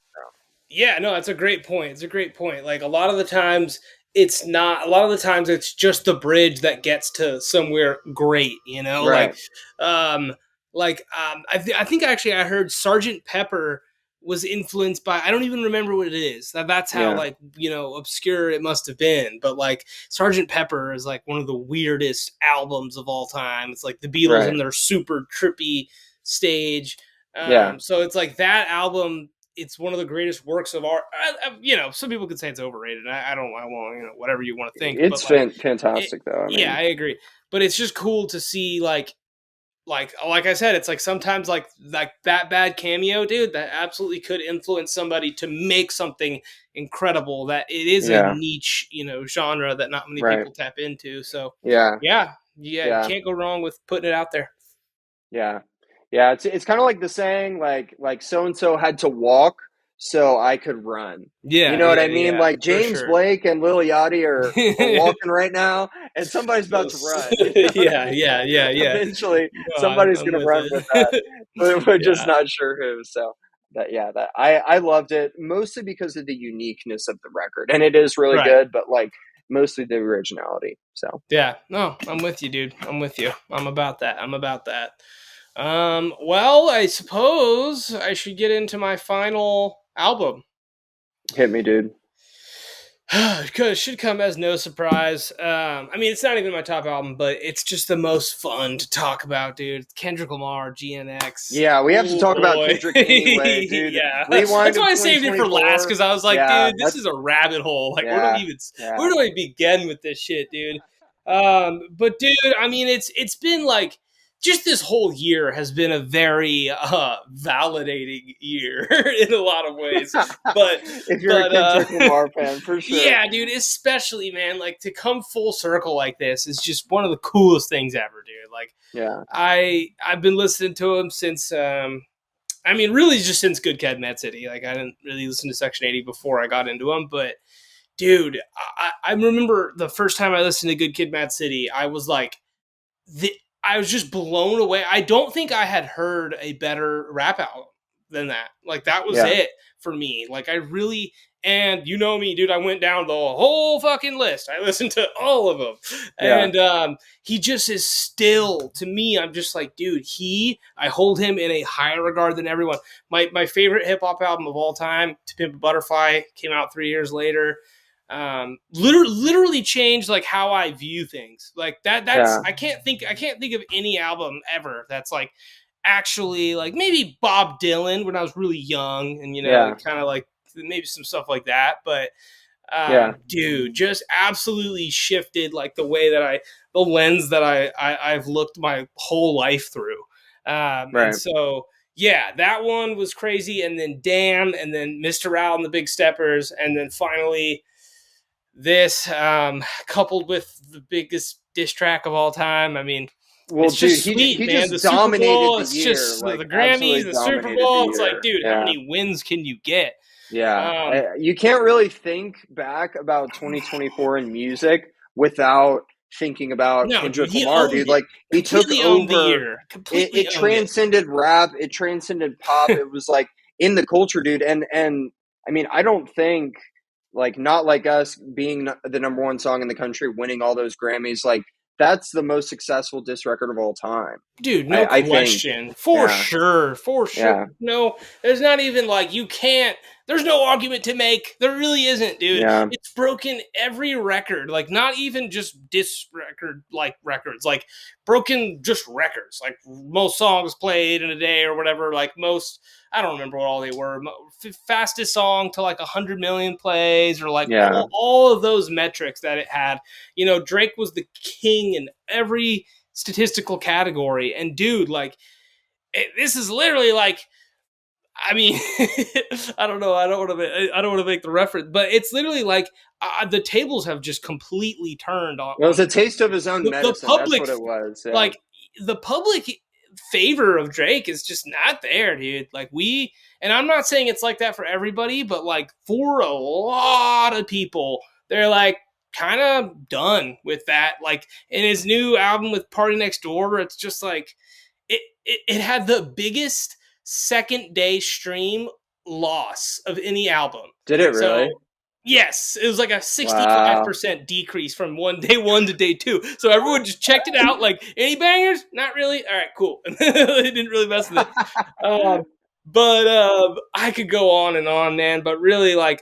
yeah, no, that's a great point. It's a great point. Like a lot of the times it's not a lot of the times it's just the bridge that gets to somewhere great,
from.
like
Right.
um I think actually I heard Sergeant Pepper was influenced by, I don't even remember what it is. That's how
Yeah.
like, obscure it must have been, but like Sergeant Pepper is like one of the weirdest albums of all time. It's like the Beatles
Right.
in their super trippy stage.
Yeah.
So it's like that album it's one of the greatest works of art. You know, some people could say it's overrated. I don't. I won't. You know, whatever you want to think. But
It's
like, it,
fantastic though. I
yeah,
mean,
I agree. But it's just cool to see like I said, it's like sometimes like that bad cameo, dude, that absolutely could influence somebody to make something incredible. That it is a
yeah,
niche, you know, genre that not many
right.
people tap into. So
Yeah,
yeah, you
yeah,
can't go wrong with putting it out there.
yeah, yeah. It's kind of like the saying, like so and so had to walk so I could run. You
Yeah,
know what I
yeah,
mean?
yeah,
Like
for
James
sure.
Blake and Lil Yachty are walking right now, and somebody's about to
Those,
run. You know what I
yeah,
mean?
yeah, yeah, yeah.
Eventually,
No,
somebody's
I'm
gonna
with
run with that,
it.
but we're just
Yeah,
not sure who. So that I loved it mostly because of the uniqueness of the record, and it is really
right.
good, but like mostly the originality. So
Yeah, no, I'm with you, dude. I'm with you. I'm about that. I'm about that. Well, I suppose I should get into my final album.
hit me, dude.
Because should come as no surprise. I mean, it's not even my top album, but it's just the most fun to talk about, dude. Kendrick Lamar, GNX.
Yeah, we have to
Oh
talk about
boy,
Kendrick anyway, dude.
yeah.
Rewind
That's
of
why I saved it for last
2024.
because I was like,
Yeah,
dude, this is
that's
a rabbit hole. Like,
yeah,
where
yeah,
do I begin with this shit, dude? But dude, I mean, it's been like just this whole year has been a very validating year in a lot of ways. But
if you're a
but
Kendrick Lamar fan, for sure.
yeah, dude, especially man, like to come full circle like this is just one of the coolest things ever, dude. Like
Yeah,
I've been listening to him since I mean really just since Good Kid, Mad City. Like I didn't really listen to Section 80 before I got into him, but dude, I remember the first time I listened to Good Kid, Mad City, I was like the I was just blown away. I don't think I had heard a better rap album than that. Like that was
yeah,
it for me. Like I really and you know me, dude. I went down the whole fucking list. I listened to all of them,
yeah,
and he just is still to me. I'm just like, dude. I hold him in a higher regard than everyone. My favorite hip hop album of all time, To Pimp a Butterfly, came out 3 years later. Literally changed like how I view things. Like that's
yeah,
I can't think of any album ever that's like actually like maybe Bob Dylan when I was really young and you know
yeah,
kind of like maybe some stuff like that, but
yeah,
dude, just absolutely shifted like the lens that I've looked my whole life through. And
right.
so yeah, that one was crazy, and then Damn, and then Mr. Raul and the Big Steppers, and then finally this, coupled with the biggest diss track of all time. I mean,
Well,
it's
dude,
just sweet,
he
man.
just
The Super
dominated
Bowl,
the
it's
year,
just
like
the Grammys,
absolutely
the Super
dominated the
Bowl. It's like,
year.
dude, how
Yeah.
many wins can you get?
Yeah,
Um,
you can't really think back about 2024 in music without thinking about
no, dude,
Kendrick
he
Lamar,
owned
dude.
it.
Like he took
Completely owned the
over.
year.
It
Completely owned it.
transcended rap. It transcended pop. It was like in the culture, dude. And I mean, I don't think like not like us being the number one song in the country, winning all those Grammys. Like that's the most successful diss record of all time.
Dude, no
I think.
question. For
Yeah,
sure. For sure.
yeah,
No, there's not even like you can't there's no argument to make. There really isn't, dude.
yeah,
It's broken every record. Like not even just disc record like records. Like broken just records. Like most songs played in a day or whatever. Like most I don't remember what all they were. Fastest song to like 100 million plays or like
yeah.
all of those metrics that it had. You know, Drake was the king in every statistical category. And dude, like this is literally like I mean, I don't know. I don't want to make the reference, but it's literally like the tables have just completely turned
It was
on
a taste of his own
the
medicine. That's
public.
what it was. Yeah.
Like the public favor of Drake is just not there, dude. Like and I'm not saying it's like that for everybody, but like for a lot of people, they're like kind of done with that. Like in his new album with Party Next Door, it's just like it had the biggest second day stream loss of any album.
Did it really?
So yes, it was like a
Wow.
65% decrease from day one to day two. So everyone just checked it out. Like any bangers? Not really. All right, cool. They didn't really mess with it. Um, but I could go on and on, man. But really, like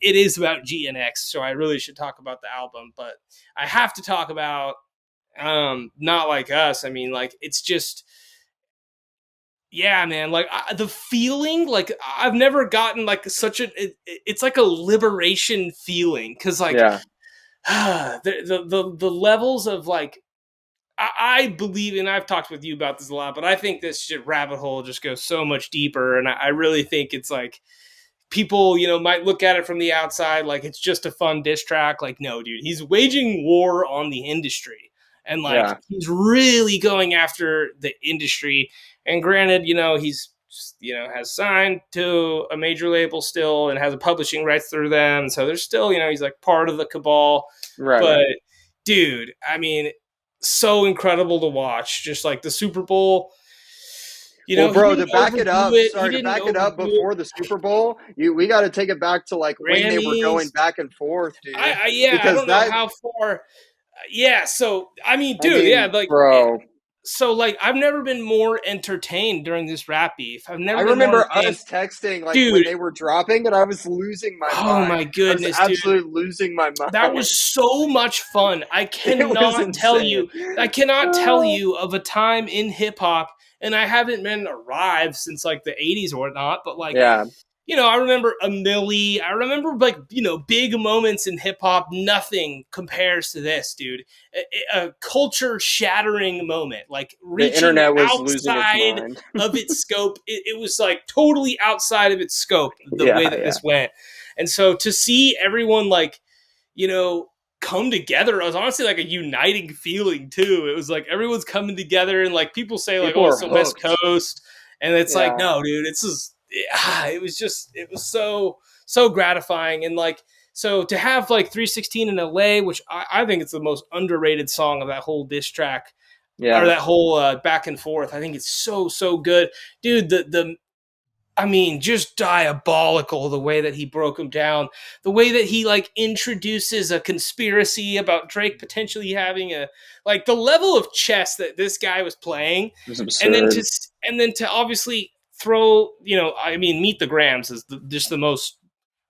it is about GNX, so I really should talk about the album. But I have to talk about Not Like Us. I mean, like it's just yeah, man, like the feeling, like I've never gotten like such it's like a liberation feeling because like
Yeah,
the levels of like I believe, and I've talked with you about this a lot, but I think this shit rabbit hole just goes so much deeper, and I really think it's like people, might look at it from the outside like it's just a fun diss track. Like, no, dude, he's waging war on the industry. And like
yeah,
he's really going after the industry. And granted, he's has signed to a major label still and has a publishing rights through them. So there's still, he's like part of the cabal.
right,
But
right.
dude, I mean, so incredible to watch. Just like the Super Bowl,
Well,
he
bro, to
didn't
back it
overdo
up,
it. He
sorry, to
didn't
back it up
overdo it.
before the Super Bowl, we got to take it back to like when they were going
Grammys.
back and forth, dude.
Yeah, I
Because
don't know
that,
how far. Yeah, so I mean,
I
dude, yeah,
mean,
like,
bro,
so like, I've never been more entertained during this rap beef. I've
I
never been more
remember
entertained,
us texting like when
dude.
they were dropping, and I was losing my
Oh
mind.
my
I was
goodness, dude,
absolutely losing my
that
mind.
was so much fun.
It was insane.
I cannot tell
Ah,
you of a time in hip hop, and I haven't been arrived since like the '80s or whatnot, but like
yeah,
I remember a Millie. I remember like big moments in hip hop. Nothing compares to this, dude. A culture shattering moment, like
the
reaching
internet was losing its
outside
mind.
of its scope. It was like totally outside of its scope the
Yeah,
way that
yeah,
this went, and so to see everyone like you know come together, it was honestly like a uniting feeling too. It was like everyone's coming together, and like people say like,
people
oh,
are
it's the West
hooked.
Coast, and it's like,
Yeah,
no, dude, it's just it was so gratifying. And like, so to have like 316 in LA, which I think it's the most underrated song of that whole diss track, or
yeah,
that whole back and forth. I think it's so good, dude. The I mean, just diabolical the way that he broke him down, the way that he like introduces a conspiracy about Drake potentially having a like the level of chess that this guy was playing,
it was
and then
absurd.
to obviously throw, I mean, Meet the Grams is just the most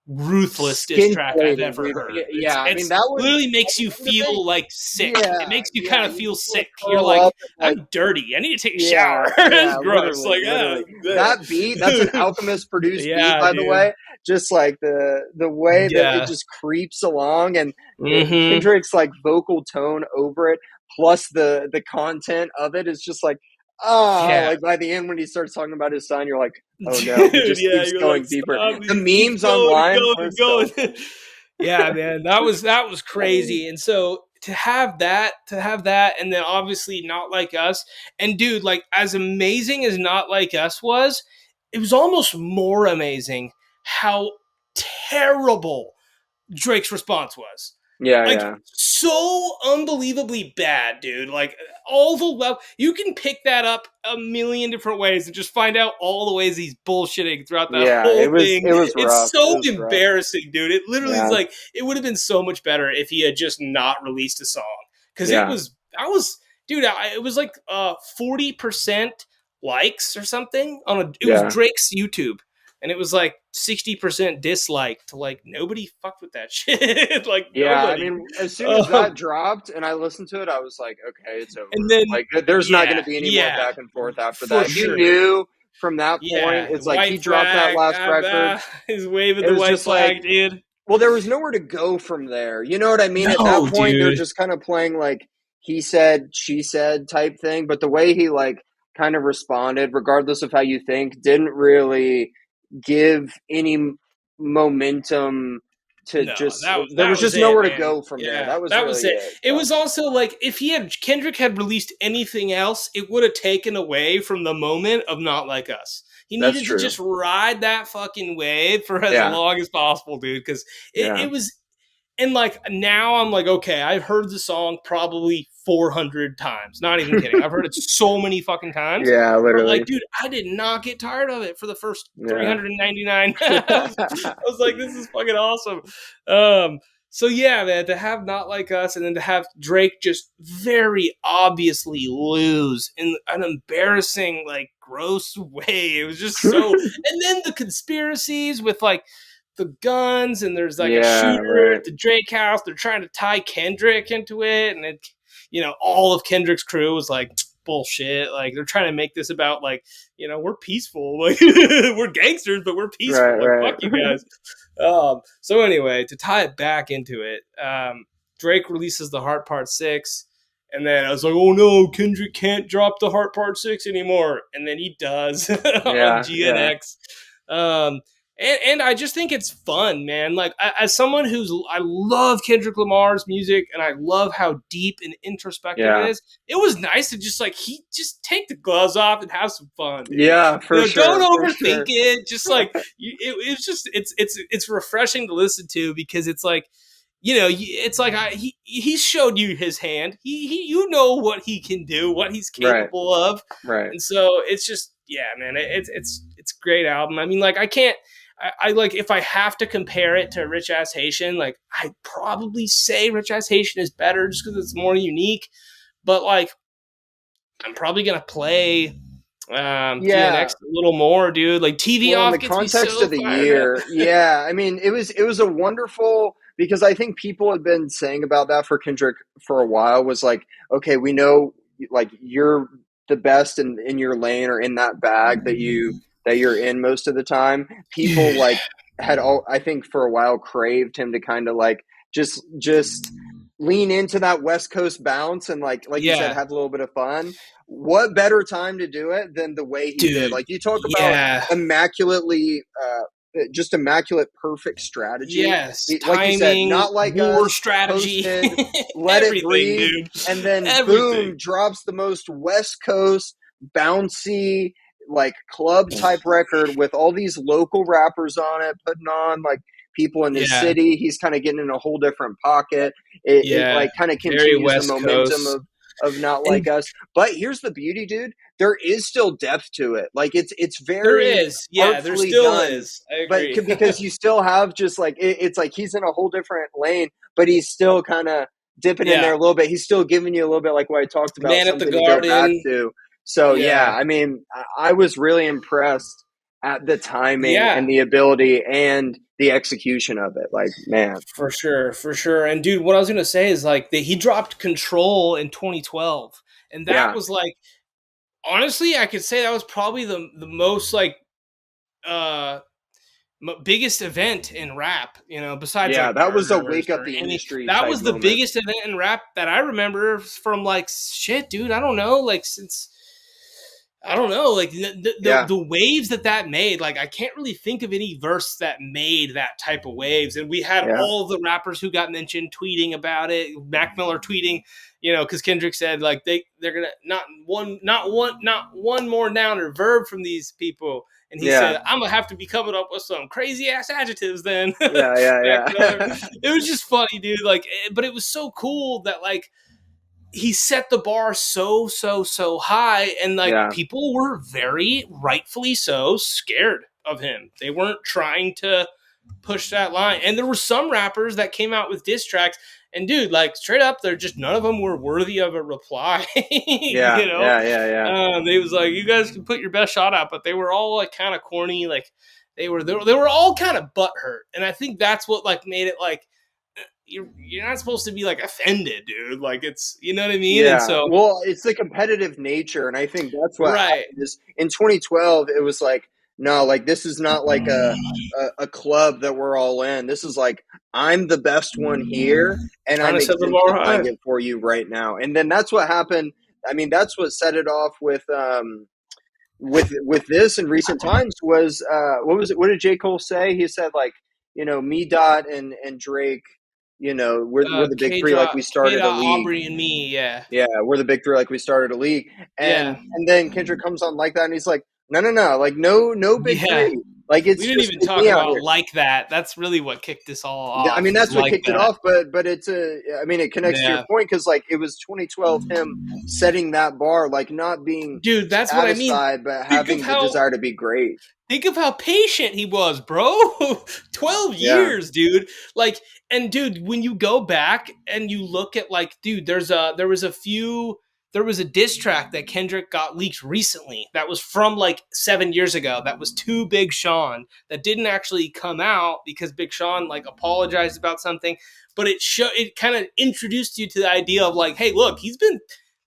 ruthless diss
Skin
track I've
plating,
ever
dude.
heard.
Yeah, I mean
It's
that was
literally
at
makes
the
you
end of it.
feel like sick. It
Yeah,
makes you
yeah,
kind of
you
feel
just want
sick.
to
You're
throw
like,
up and like,
I'm dirty. I need to take a
yeah,
shower.
yeah,
It's gross.
literally,
Like,
literally. That beat, that's an Alchemist produced beat,
yeah,
by the
dude.
way. Just like the way that it
Yeah.
just creeps along, and
Mm-hmm.
Kendrick's like vocal tone over it, plus the content of it is just like,
Yeah.
like by the end when he starts talking about his son, you're like, oh no, he
Dude,
just
yeah,
keeps
you're like,
going deeper.
stop.
The
He keeps
memes
going and
online
going
were
and
so
going. Yeah, man. That was crazy. And so to have that, and then obviously Not Like Us. And dude, like as amazing as Not Like Us was, it was almost more amazing how terrible Drake's response was.
yeah,
Like
yeah,
so unbelievably bad, dude. Like all the level, you can pick that up a million different ways and just find out all the ways he's bullshitting throughout that
yeah.
whole thing.
It was
It's
rough. It
so
was rough.
embarrassing, dude. It literally is
Yeah,
like it would have been so much better if he had just not released a song because it
yeah,
was. I was, dude. It was like 40% likes or something on a. It was
yeah.
Drake's YouTube, and it was like 60% dislike to like nobody fucked with that shit. Like
Yeah, I
nobody.
mean, as soon as
Um,
that dropped and I listened to it, I was like, okay, it's
and
over.
then
Like, there's not going to
yeah,
be any more
yeah,
back and forth after
for
that. You
sure.
knew from that point,
Yeah,
it's like he
white
dropped that
flag.
last record.
He's waving
It
the
was
white
just like,
flag, dude.
well, there was nowhere to go from there. You know what I mean? At that
No,
point, they're
dude.
just kind of playing like he said, she said type thing. But the way he like kind of responded, regardless of how you think, didn't really give any momentum to
No,
just, there
that
was
was
just
it,
nowhere to
man.
go from there.
Yeah,
That was
that was
really
it.
it.
It
So
was also like if Kendrick had released anything else, it would have taken away from the moment of Not Like Us. He
that's
needed to
true.
just ride that fucking wave for as
Yeah.
long as possible, dude. Because
Yeah.
it was. And like now I'm like, okay, I've heard the song probably 400 times. Not even kidding. I've heard it so many fucking times.
Yeah,
But like,
literally.
dude, I did not get tired of it for the first
Yeah.
399. I was like, this is fucking awesome. Um, so yeah, man, to have Not Like Us and then to have Drake just very obviously lose in an embarrassing, like gross way. It was just so, and then the conspiracies with like the guns and there's like a
Yeah,
shooter
right.
at the Drake house. They're trying to tie Kendrick into it, and it, all of Kendrick's crew was like, bullshit. Like they're trying to make this about like, we're peaceful, like we're gangsters, but we're
Right,
peaceful. Like
right.
fuck you guys. So anyway, to tie it back into it, Drake releases the Heart Part 6. And then I was like, oh no, Kendrick can't drop the Heart Part 6 anymore. And then he does on
Yeah, yeah,
GNX. Um, and I just think it's fun, man. Like, as someone I love Kendrick Lamar's music and I love how deep and introspective it
yeah.
is. It was nice to just, like, he just take the gloves off and have some fun, dude.
Yeah, for
Don't
sure, for
overthink
sure.
it. Just like, it's just, it's refreshing to listen to because it's like, it's like he showed you his hand. You know what he can do, what he's
Right,
capable of,
right.
and so it's just man. It's a great album. I mean, like I can't. I like if I have to compare it to Rich Ass Haitian, like I'd probably say Rich Ass Haitian is better just because it's more unique. But like I'm probably gonna play
Yeah.
GNX a little more, dude. Like TV
Well, in the
off gets me
context of
so
the
fired up.
year, yeah, I mean, it was a wonderful because I think people had been saying about that for Kendrick for a while was like, okay, we know like you're the best in your lane or in that bag that you're in most of the time. People
Dude.
like had all I think for a while craved him to kind of like just lean into that West Coast bounce and like you said,
Yeah,
have a little bit of fun. What better time to do it than the way he did?
dude.
Like you talk about
Yeah.
immaculately just immaculate perfect strategy,
Yes,
like you said,
timing,
not like
war
us,
strategy,
posted, let it
everything,
breathe,
dude.
and then
Everything.
boom, drops the most West Coast bouncy like club type record with all these local rappers on it, putting on like people in his
Yeah,
city. He's kind of getting in a whole different pocket. It
yeah.
like kind of
Very
continues the
West
momentum
Coast.
of Not Like
And
Us. But here's the beauty, dude. There is still depth to it. Like it's
there
very
is. Yeah, there
artfully
still
done,
is. I
but
agree.
because you still have just like it's like he's in a whole different lane, but he's still kind of dipping in there
Yeah.
a little bit. He's still giving you a little bit like what I talked about,
Man at the
something to go back
Garden.
to. So yeah,
Yeah.
I mean, I was really impressed at the timing
Yeah.
and the ability and the execution of it. Like, man,
For sure, for sure. And dude, what I was gonna say is like he dropped Control in 2012, and that
yeah,
was like honestly, I could say that was probably the most like uh biggest event in rap, besides
yeah,
like
that was a
murders
wake up
or
the
any.
industry
That
type
was the
moment.
biggest event in rap that I remember from like shit, dude. I don't know, like since I don't know, like
Yeah,
the waves that made. Like I can't really think of any verse that made that type of waves. And we had
yeah,
all the rappers who got mentioned tweeting about it. Mac Miller tweeting, because Kendrick said like they're gonna not one more noun or verb from these people. And he
yeah,
said, I'm gonna have to be coming up with some crazy ass adjectives then.
yeah,
Mac Miller.
yeah,
It was just funny, dude. Like, but it was so cool that like he set the bar so high, and like
yeah,
people were very rightfully so scared of him. They weren't trying to push that line, and there were some rappers that came out with diss tracks, and dude, like straight up, they're just none of them were worthy of a reply.
yeah, yeah, yeah, yeah.
They was like, you guys can put your best shot out, but they were all like kind of corny, like they were all kind of butthurt, and I think that's what like made it like you're not supposed to be like offended, dude. Like it's you know what I mean? And
Yeah,
so
well, it's the competitive nature, and I think that's what
right.
happened. Is in 2012, it was like, no, like this is not like a club that we're all in. This is like I'm the best one here, and
Trying
I'm
to set the bar
exemplifying
high.
it for you right now. And then that's what happened. I mean, that's what set it off with this in recent times was what was it? What did J. Cole say? He said like, me dot and Drake, we're the big
K
three, like
dot
we
K
started a
dot
league.
Aubrey and me, yeah.
Yeah, we're the big three, like we started a league.
Yeah.
And then Kendrick comes on like that, and he's like, no, no, no, like no big
Yeah.
three, like
We
it's
didn't
just
even
like
talk
me out
about
here.
like that. That's really what kicked this all
I mean,
off, was
that's what
like
kicked it
that.
off, but I mean, it connects to your
Yeah.
point because like it was 2012 him setting that bar, like not being
Dude, that's what I mean.
satisfied, but
Think of
having the
how
desire to be great.
Think of how patient he was, bro. 12
Yeah,
years, dude. Like, and dude, when you go back and you look at like, dude, there was a diss track that Kendrick got leaked recently that was from like 7 years ago. That was to Big Sean that didn't actually come out because Big Sean like apologized about something, but it kind of introduced you to the idea of like, hey, look, he's been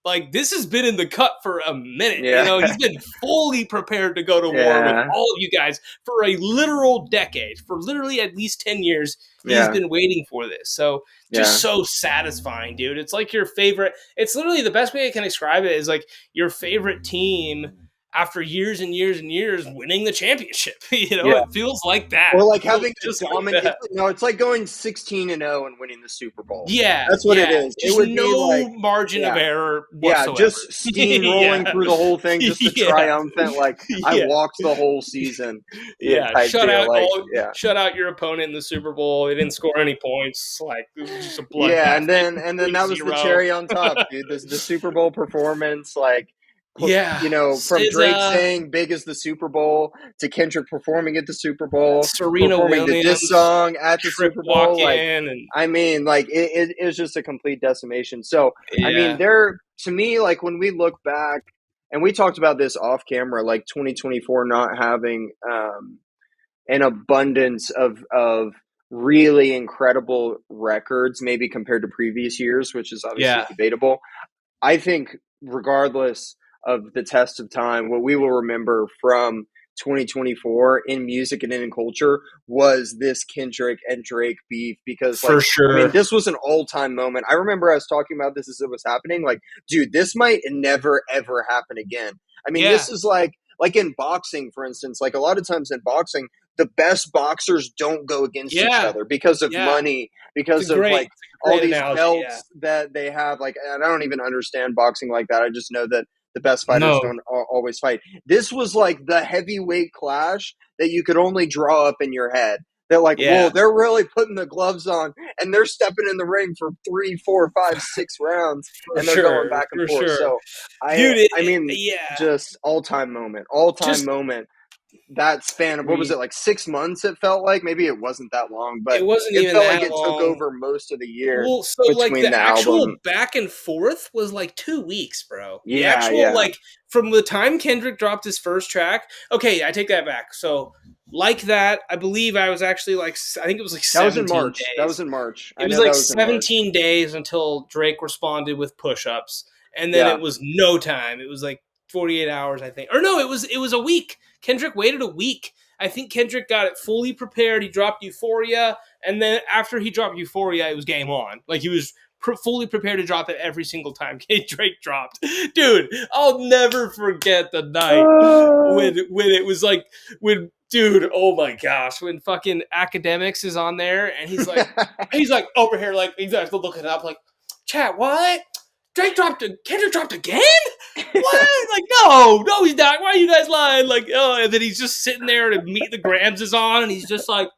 like this has been in the cut for a minute. You know,
Yeah.
he's been fully prepared to go to war with
Yeah.
all of you guys for a literal decade, for literally at least 10 years. He's
Yeah.
been waiting for this. So just
Yeah.
so satisfying, dude. It's like your favorite. It's literally the best way I can describe it is like your favorite team after years and years and years winning the championship. You know,
Yeah.
it feels like that.
Or
It
like
feels
having a
just like
dominant.
that.
No, it's like going 16-0 and winning the Super Bowl.
Yeah,
That's what it
yeah.
is. It
Just
would be like,
no margin of
yeah.
error
Yeah,
whatsoever.
just steamrolling
Yeah.
through the whole thing, just a
Yeah.
triumphant, like I
Yeah.
walked the whole season, yeah,
Yeah.
type deal. Like, yeah,
Shut out your opponent in the Super Bowl. They didn't score any points. Like it was just a
yeah,
bloodbath.
and then that was the
3-0.
cherry on top, dude. This the Super Bowl performance, like,
Yeah.
from Drake
SZA,
saying "Big as the Super Bowl" to Kendrick performing at the Super Bowl,
Serena
performing the diss
Williams,
song at the
trip
Super Bowl, like.
walking, and
I mean, like it was just a complete decimation. So, I mean,
yeah.
to me, like when we look back, and we talked about this off camera, like 2024 not having an abundance of really incredible records, maybe compared to previous years, which is obviously
Yeah.
debatable. I think, regardless of the test of time, what we will remember from 2024 in music and in culture was this Kendrick and Drake beef because, like,
For
I mean,
sure.
this was an all time moment. I remember I was talking about this as it was happening. Like, dude, this might never, ever happen again. I mean,
Yeah.
this is like in boxing, for instance, like a lot of times in boxing, the best boxers don't go against each
Yeah.
other because of
Yeah.
money, because of like
It's a
all
great
these
analogy. Yeah.
belts that they have. Like, and I don't even understand boxing like that. I just know that the best fighters
No.
don't always fight. This was like the heavyweight clash that you could only draw up in your head. That like, whoa,
Yeah.
they're really putting the gloves on and they're stepping in the ring for 3, 4, 5, 6 rounds
For
and they're going
sure.
back and
For
forth.
sure.
So
Dude,
I mean,
yeah.
just all time
Just
moment. That span of, what was
agree.
it, like 6 months? It felt like maybe it wasn't that long, but
It wasn't
it
even
felt like
that
it took
long.
over most of the year
Well, so like
between
the
the
actual
album.
back and forth was like 2 weeks, bro. The
Yeah,
actual
yeah.
like from the time Kendrick dropped his first track. Okay, I take that back. So like that, I believe I was actually like I think it was like
That was in
17
March. That was
days.
in March.
It
I
was
know
like
that was in March.
17 days until Drake responded with push-ups, and then
Yeah.
it was no time. It was like 48 hours, I think. Or no, it was a week. Kendrick waited a week. I think Kendrick got it fully prepared. He dropped Euphoria, and then after he dropped Euphoria, it was game on. Like he was fully prepared to drop it every single time Drake dropped. Dude, I'll never forget the night when it was like when dude, oh my gosh, when fucking Academics is on there and he's like over here like he's like looking up like, chat, what? Kendrick dropped again? What? Like, no, he's not. Why are you guys lying? Like, oh, and then he's just sitting there and Meet the Grams is on, and he's just like,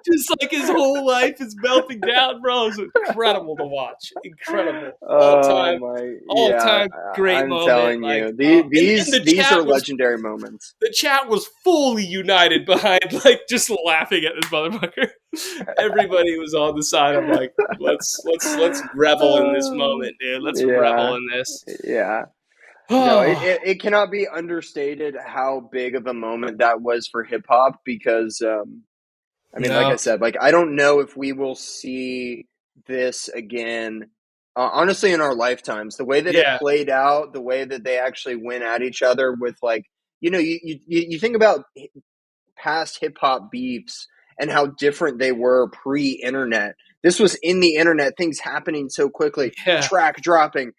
just like his whole life is melting down, bro. It's incredible to watch. Incredible.
Oh my,
All
yeah.
time great
I'm
moment.
telling
Like,
you,
and
these are legendary moments.
the chat was fully united behind like just laughing at this motherfucker. Everybody was on the side of like, let's revel in this moment, dude. Let's revel
Yeah,
in this.
yeah. No,
Oh,
it cannot be understated how big of a moment that was for hip hop because I mean, like I
no.
said, like I don't know if we will see this again. Honestly, in our lifetimes, the way that it
Yeah.
played out, the way that they actually went at each other with, like, you think about past hip hop beefs and how different they were pre-internet. This was in the internet, things happening so quickly,
Yeah.
track dropping.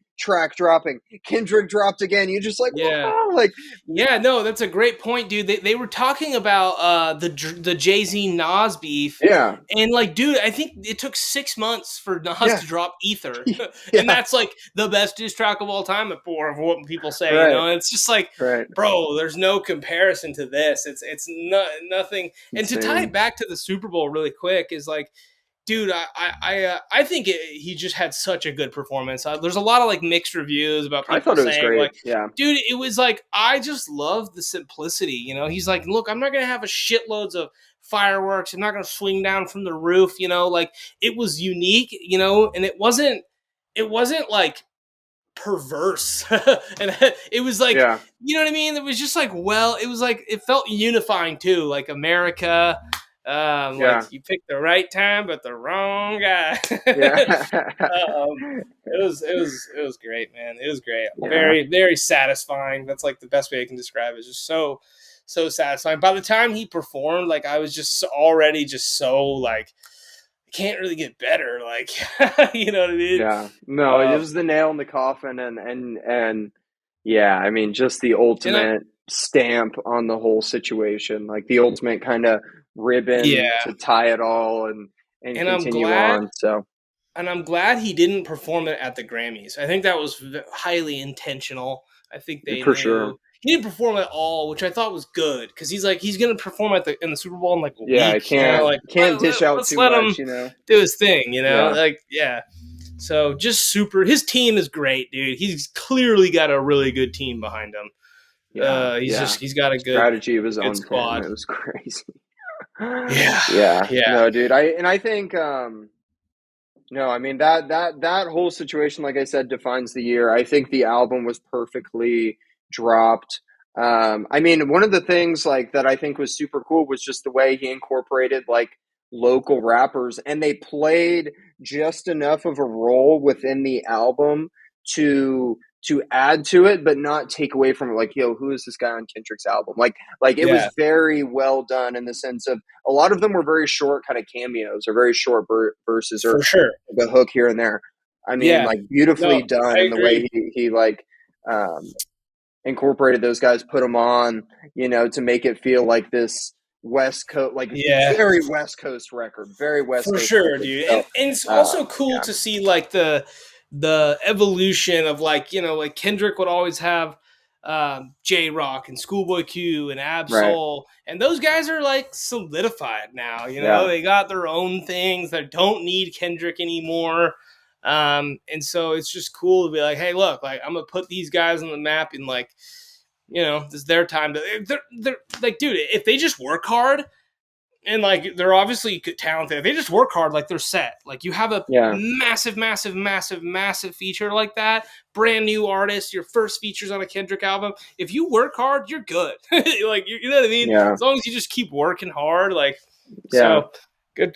Kendrick dropped again. You just like,
Yeah.
wow, like,
Yeah, no, that's a great point, dude. They were talking about the Jay Z Nas beef,
yeah,
and like, dude, I think it took 6 months for Nas
yeah,
to drop Ether, and
yeah,
that's like the best diss track of all time, for what people say. You
right,
know, and it's just like,
right.
bro, there's no comparison to this. It's nothing. And to tie it
Insane.
back to the Super Bowl really quick is like, dude, I think he just had such a good performance. There's a lot of like mixed reviews about
I
people
thought it was
saying
great.
like,
Yeah.
dude, it was like I just love the simplicity. You know, he's like, look, I'm not gonna have a shitloads of fireworks. I'm not gonna swing down from the roof. You know, like it was unique. You know, and it wasn't like perverse and it was like,
Yeah.
you know what I mean, it was just like, well, it was like it felt unifying too, like America,
Yeah.
Like you picked the right time, but the wrong guy.
Yeah.
It was great, man. It was great.
Yeah.
Very, very satisfying. That's like the best way I can describe it. It's just so satisfying. By the time he performed, like I was just already just so like can't really get better. Like you know what I mean?
Yeah. No, it
Um,
was the nail in the coffin, and yeah, I mean, just the
and I
ultimate stamp on the whole situation, like the ultimate kind of ribbon
yeah,
to tie it all and
and I'm
continue
glad
on. So
and I'm glad he didn't perform it at the Grammys. I think that was highly intentional. I think they
for sure.
knew he didn't perform at all, which I thought was good because he's gonna perform at the in the Super Bowl in like a
Yeah, I
week.
can't
Like
can't dish out
let's
too
let him
much, you know.
do his thing.
Yeah.
Like yeah. So just super. His team is great, dude. He's clearly got a really good team behind him.
Yeah. Yeah.
He's got
Strategy was
a good
on pin.
squad.
It was crazy.
Yeah,
Yeah.
yeah,
No, dude. I think no, I mean that whole situation, like I said, defines the year. I think the album was perfectly dropped. I mean, one of the things like that I think was super cool was just the way he incorporated like local rappers, and they played just enough of a role within the album to add to it, but not take away from it. Like, yo, who is this guy on Kendrick's album? Like it
yeah,
was very well done in the sense of a lot of them were very short kind of cameos or very short verses or
for sure.
the hook here and there. I mean,
Yeah,
like
no,
beautifully done
I
in the way
agree.
he like um, incorporated those guys, put them on, to make it feel like this West Coast, like
Yeah,
very West Coast record, very West
for
Coast
sure,
record.
dude.
So,
And it's also cool
yeah,
to see like the evolution of like, like Kendrick would always have J Rock and Schoolboy Q and
right,
Absol, and those guys are like solidified now.
yeah,
They got their own things that don't need Kendrick anymore. And so it's just cool to be like, hey, look, like I'm gonna put these guys on the map, and like, this is their time to. They're like, dude, if they just work hard, and like they're obviously talented. If they just work hard, like they're set. Like you have a
yeah,
massive, massive, massive, massive feature like that, brand new artist, your first features on a Kendrick album. If you work hard, you're good. Like you know what I mean?
yeah,
As long as you just keep working hard, like
yeah,
so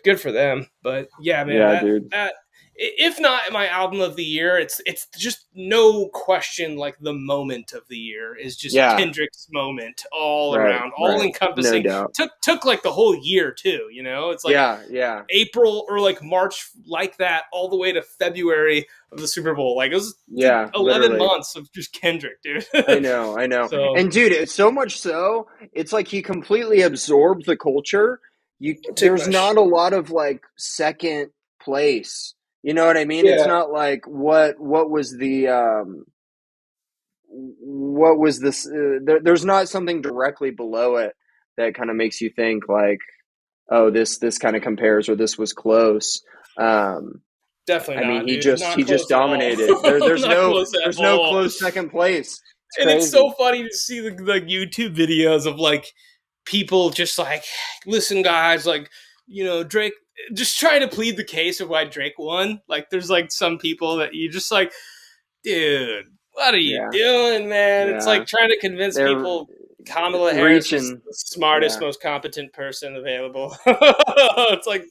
good for them. But yeah, man,
yeah,
that
dude,
that if not my album of the year, it's just no question like the moment of the year is just
yeah,
Kendrick's moment all
right,
around, all
right, no
encompassing.
doubt.
Took like the whole year too, It's like
Yeah, yeah,
April or like March like that all the way to February of the Super Bowl. Like it was dude,
yeah,
11
literally.
months of just Kendrick, dude.
I know, I know.
So,
And dude, it's so much so, it's like he completely absorbed the culture.
don't take
There's
my sh-
not a lot of like second place. You know what I mean? It's
Yeah.
not like what was this there's not something directly below it that kind of makes you think like, oh, this kind of compares or this was close. Um
Definitely
I mean,
not, dude. Not
he just
close at all.
dominated.
Not close at
There's no
all.
close second place. It's
And it's
crazy.
so funny to see the YouTube videos of like people just like, listen, guys, like, Drake just trying to plead the case of why Drake won. Like, there's like some people that you just like, dude, what are you
Yeah.
doing, man? It's
Yeah.
like trying to convince
They're
people Kamala Harris was
reaching.
the smartest,
Yeah.
most competent person available. It's like,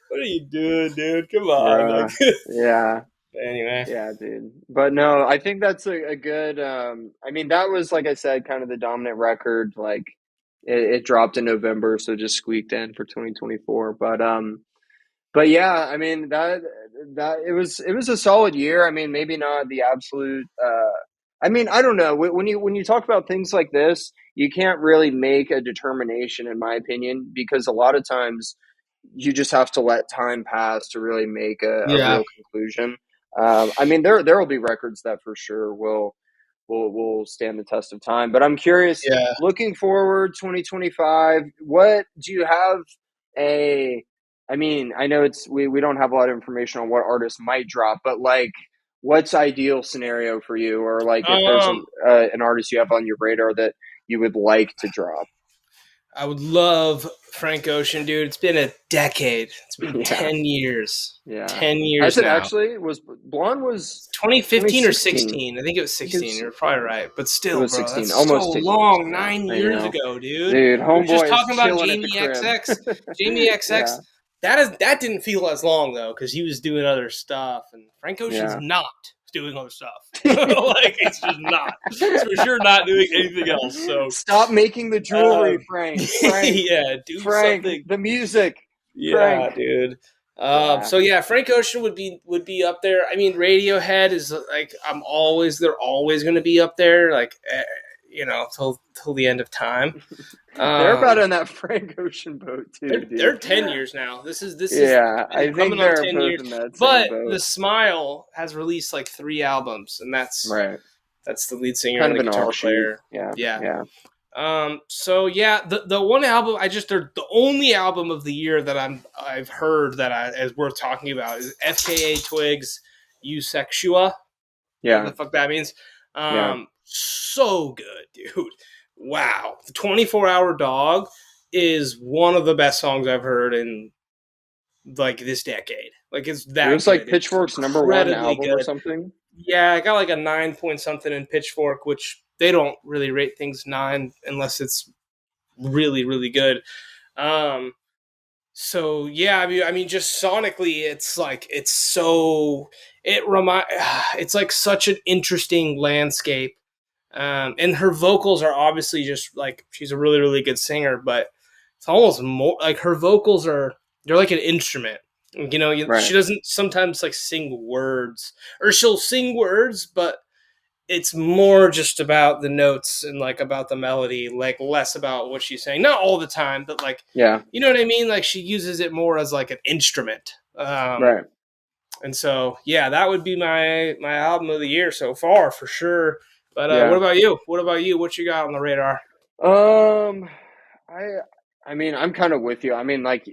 what are you doing, dude? Come on. Like,
Yeah.
anyway.
Yeah, dude. But no, I think that's a good I mean that was like I said kind of the dominant record like it dropped in November so just squeaked in for 2024 but yeah, I mean that it was a solid year. I mean maybe not the absolute I mean I don't know when you talk about things like this, you can't really make a determination in my opinion because a lot of times you just have to let time pass to really make a
Yeah.
real conclusion. I mean, there will be records that for sure will stand the test of time. But I'm curious,
Yeah.
looking forward, 2025. What do you have a? I mean, I know we don't have a lot of information on what artists might drop, but like, what's ideal scenario for you, or like if there's
Um,
an artist you have on your radar that you would like to drop?
I would love Frank Ocean, dude. It's been a decade. It's been
Yeah,
10 years.
yeah.
10
Has
years
it
now.
actually? Was Blonde was
2015 or
2016?
16. I think it was
I think
16. You're probably right. But
it
still,
was
bro,
16,
that's so
almost 10 years.
long.
Yeah,
9
I
years
know,
ago, dude.
dude.
We were just
Homeboy is
talking about
chilling at the
Jamie
crib.
XX. Jamie XX,
Yeah,
that didn't feel as long, though, because he was doing other stuff. And Frank Ocean's
yeah.
not doing other stuff. Like, it's just not. It's for sure not doing anything else. So,
Stop making the jewelry,
um,
Frank. Frank,
yeah, do
Frank.
something.
The music,
Yeah,
Frank.
dude.
Yeah,
So yeah, Frank Ocean would be up there. I mean, Radiohead is like they're always going to be up there, like till the end of time.
they're about
Um,
on that Frank Ocean boat too,
they're
dude.
10 years now. This is
Yeah,
been
I
coming
think
on
they're
10
both
years.
in that same
But
boat.
the Smile has released like 3 albums, and
Right.
that's the lead singer
Kind
and
of
the
an
guitar
offshoot.
player.
Yeah,
Yeah.
yeah.
So yeah, the one album they're the only album of the year that I've heard that is worth talking about is FKA Twigs Eusexua, whatever
Yeah,
the fuck that means.
yeah.
So good, dude. Wow. The 24-Hour Dog is one of the best songs I've heard in like this decade. Like it's
It
that
was like
good. It's
Pitchfork's #1
incredibly
album or
good.
something.
Yeah, I got like a 9 point something in Pitchfork, which they don't really rate things 9 unless it's really, really good. Um, so yeah, I mean, just sonically, it's like it's like such an interesting landscape. And her vocals are obviously just like she's a really, really good singer, but it's almost more like her vocals they're like an instrument.
Right.
She doesn't sometimes like sing words, or she'll sing words, but it's more just about the notes and like about the melody, like less about what she's saying. Not all the time, but like
Yeah.
you know what I mean. Like she uses it more as like an instrument.
Right.
And so yeah, that would be my album of the year so far for sure. But what
Yeah.
about you? What about you? What you got on the radar?
Um, I I mean, I'm kind of with you. I mean, like,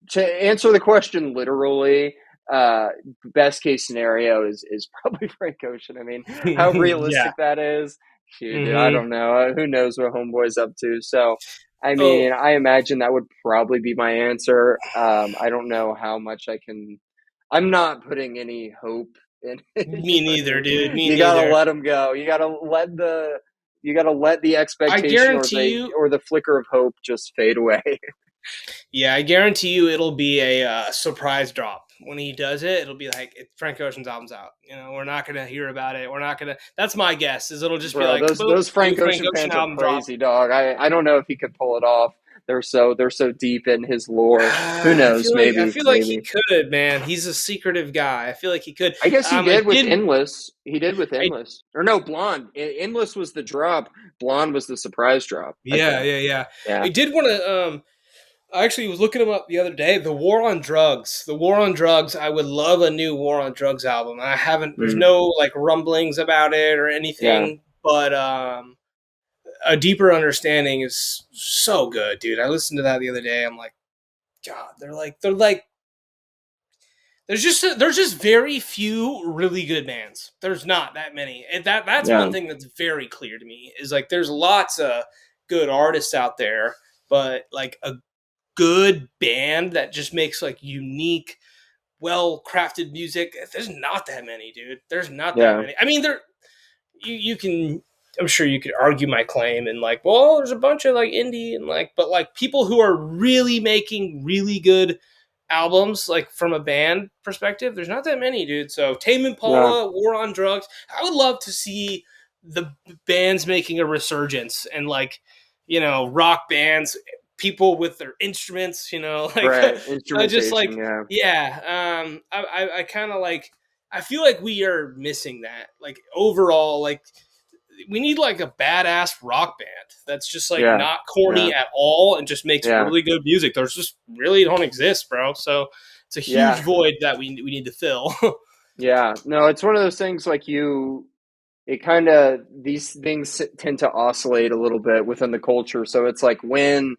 to answer the question literally, uh, best case scenario is probably Frank Ocean. I mean, how
Yeah.
realistic that is, shoot, dude, I
Hmm.
don't know. Who knows what Homeboy's up to? So, I
Oh,
mean, I imagine that would probably be my answer. I don't know how much I can. I'm not putting any hope in
me neither, dude. Me
you gotta
neither.
let them go. You gotta let the
I
expectation
guarantee you.
or the flicker of hope just fade away.
Yeah, I guarantee you it'll be a surprise drop when he does it. It'll be like Frank Ocean's album's out. We're not gonna hear about it. We're not gonna. That's my guess. Is it'll just be
Bro,
like
those
boom,
those
new
Frank
Frank
Ocean
Ocean
fans are
album drop.
crazy, dog. I don't know if he could pull it off. They're so deep in his lore. Who
I
knows?
feel like I
Maybe,
feel like he
maybe.
could, man. He's a secretive guy. I feel like he could.
I guess he
I
did with
did.
Endless. He did with
I
Endless. Or no, Blonde. Endless was the drop. Blonde was the surprise drop, I
Yeah,
think.
yeah, yeah.
Yeah.
I did want to. I actually was looking him up the other day. The War on Drugs. The War on Drugs. I would love a new War on Drugs album. I haven't. There's
Mm,
no like rumblings about it or
yeah.
anything, but a deeper understanding is so good, dude. I listened to that the other day. I'm like, God, they're like there's just very few really good bands. There's not that many. And that's one
Yeah.
thing that's very clear to me is like there's lots of good artists out there, but like a good band that just makes like unique, well crafted music. There's not that many, dude. There's not that
Yeah.
many. I mean, you can. I'm sure you could argue my claim and like, well, there's a bunch of like indie and like, but like people who are really making really good albums, like from a band perspective, there's not that many, dude. So Tame
Yeah.
Impala, War on Drugs. I would love to see the bands making a resurgence and like, rock bands, people with their instruments, like
Right.
I just
Instrumentation.
like,
Yeah.
yeah. I kind of like. I feel like we are missing that. Like overall, like we need like a badass rock band that's just like
Yeah.
not
Yeah.
corny at all and just makes
Yeah.
really good music. There's just really don't exist, bro. So it's a huge
Yeah.
void that we need to fill.
Yeah. No, it's one of those things like it kind of, these things tend to oscillate a little bit within the culture. So it's like, when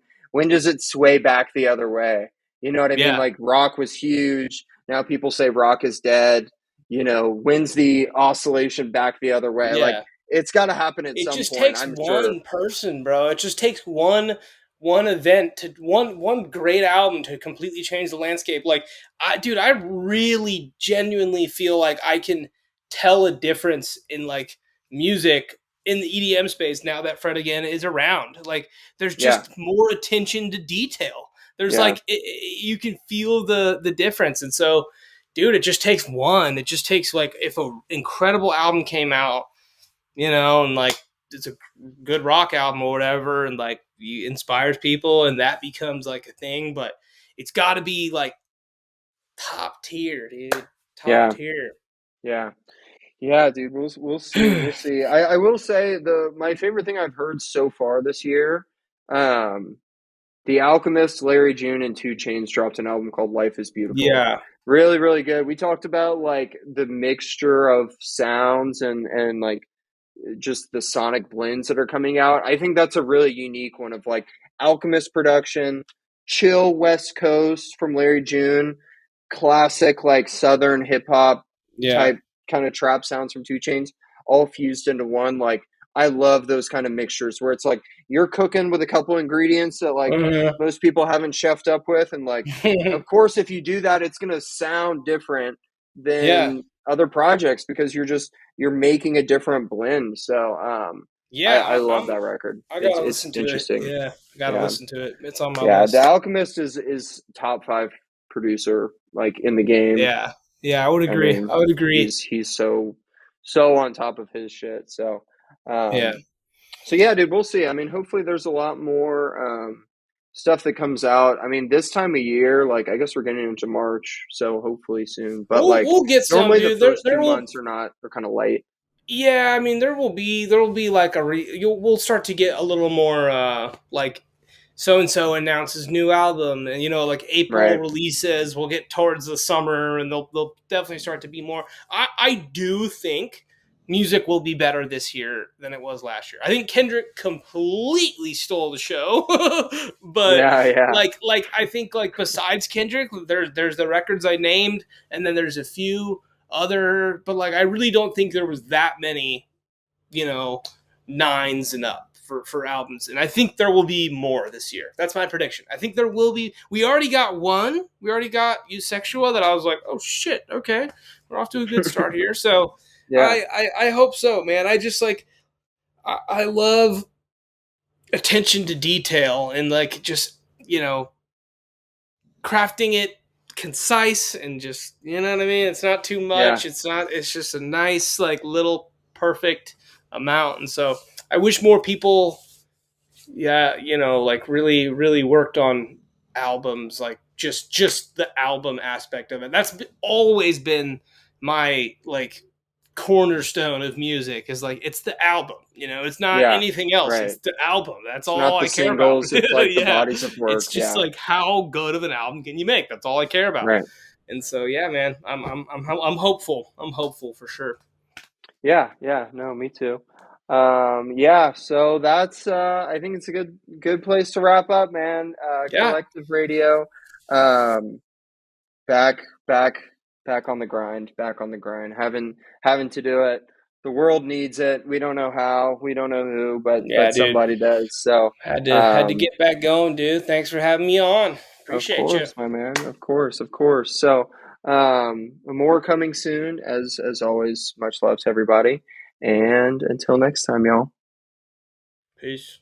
does it sway back the other way? You know what I mean?
Yeah,
Like rock was huge. Now people say rock is dead. When's the oscillation back the other way? Like
yeah.
it's got to happen at
It
some
just
point,
takes
I'm sure.
one person, bro. It just takes one one event to one great album to completely change the landscape. Like, I really genuinely feel like I can tell a difference in like music in the EDM space now that Fred again is around. Like, there's
Yeah,
just more attention to detail. There's
yeah,
like you can feel the difference, and so, dude, it just takes one. It just takes like if a incredible album came out, and like it's a good rock album or whatever, and like inspires people, and that becomes like a thing. But it's got to be like top tier, dude, top
yeah,
tier.
yeah. Yeah, dude, we'll see, we'll see. I will say my favorite thing I've heard so far this year, um, The Alchemist, Larry June, and Two Chains dropped an album called Life is Beautiful.
Yeah,
Really, really good. We talked about like the mixture of sounds and like just the sonic blends that are coming out. I think that's a really unique one of like Alchemist production, chill West Coast from Larry June, classic like Southern hip hop
yeah,
type kind of trap sounds from Two Chains, all fused into one. Like I love those kind of mixtures where it's like you're cooking with a couple ingredients that like
uh-huh.
most people haven't chefed up with, and like of course if you do that, it's gonna sound different
yeah,
than other projects because you're making a different blend. So I
yeah.
love that record.
I gotta
It's
listen to it.
interesting.
Yeah, I gotta
Yeah.
listen to it. It's on my
Yeah. The
list.
Alchemist is top five producer like in the game.
Yeah, yeah. I would
I
agree.
mean,
I would agree.
he's so on top of his shit. So
Yeah.
so yeah, dude, we'll see. I mean, hopefully there's a lot more stuff that comes out. I mean, this time of year, like I guess we're getting into March, so hopefully soon. But like
We'll get some,
normally the
dude. There
first two
there will
months are kind of light.
Yeah, I mean there will be like we'll start to get a little more like so and so announces new album, and like April
Right.
releases. We'll get towards the summer, and they'll definitely start to be more. I do think music will be better this year than it was last year. I think Kendrick completely stole the show, but
Yeah, yeah.
like I think like besides Kendrick, there's the records I named, and then there's a few other, but like I really don't think there was that many, you know, nines and up for albums, and I think there will be more this year. That's my prediction. I think there will be. We already got one. We already got Eusexual that I was like, oh shit, okay, we're off to a good start here. So
Yeah.
I hope so, man. I just like I love attention to detail and like just crafting it concise and just what I mean. It's not too
Yeah.
much. It's not. It's just a nice like little perfect amount. And so I wish more people, yeah, like really worked on albums, like just the album aspect of it. Always been my like cornerstone of music is like it's the album. It's not
Yeah.
anything else.
Right.
It's the album. That's
It's
all
not the
I care about.
singles, it's like the
Yeah,
bodies of
it's
work.
just
Yeah.
like how good of an album can you make? That's all I care about.
Right.
And so yeah, man, I'm hopeful. I'm hopeful for sure.
Yeah, yeah, no, me too. Yeah, so that's I think it's a good place to wrap up, man.
Yeah,
Collective Radio. Um back back back on the grind, back on the grind. Having to do it. The world needs it. We don't know how, we don't know who,
yeah,
but
dude.
somebody does. So
Had to get back going, dude. Thanks for having me on.
of
Appreciate you.
course, my man. Of course, of course. So, more coming soon. As always, much love to everybody, and until next time, y'all.
Peace.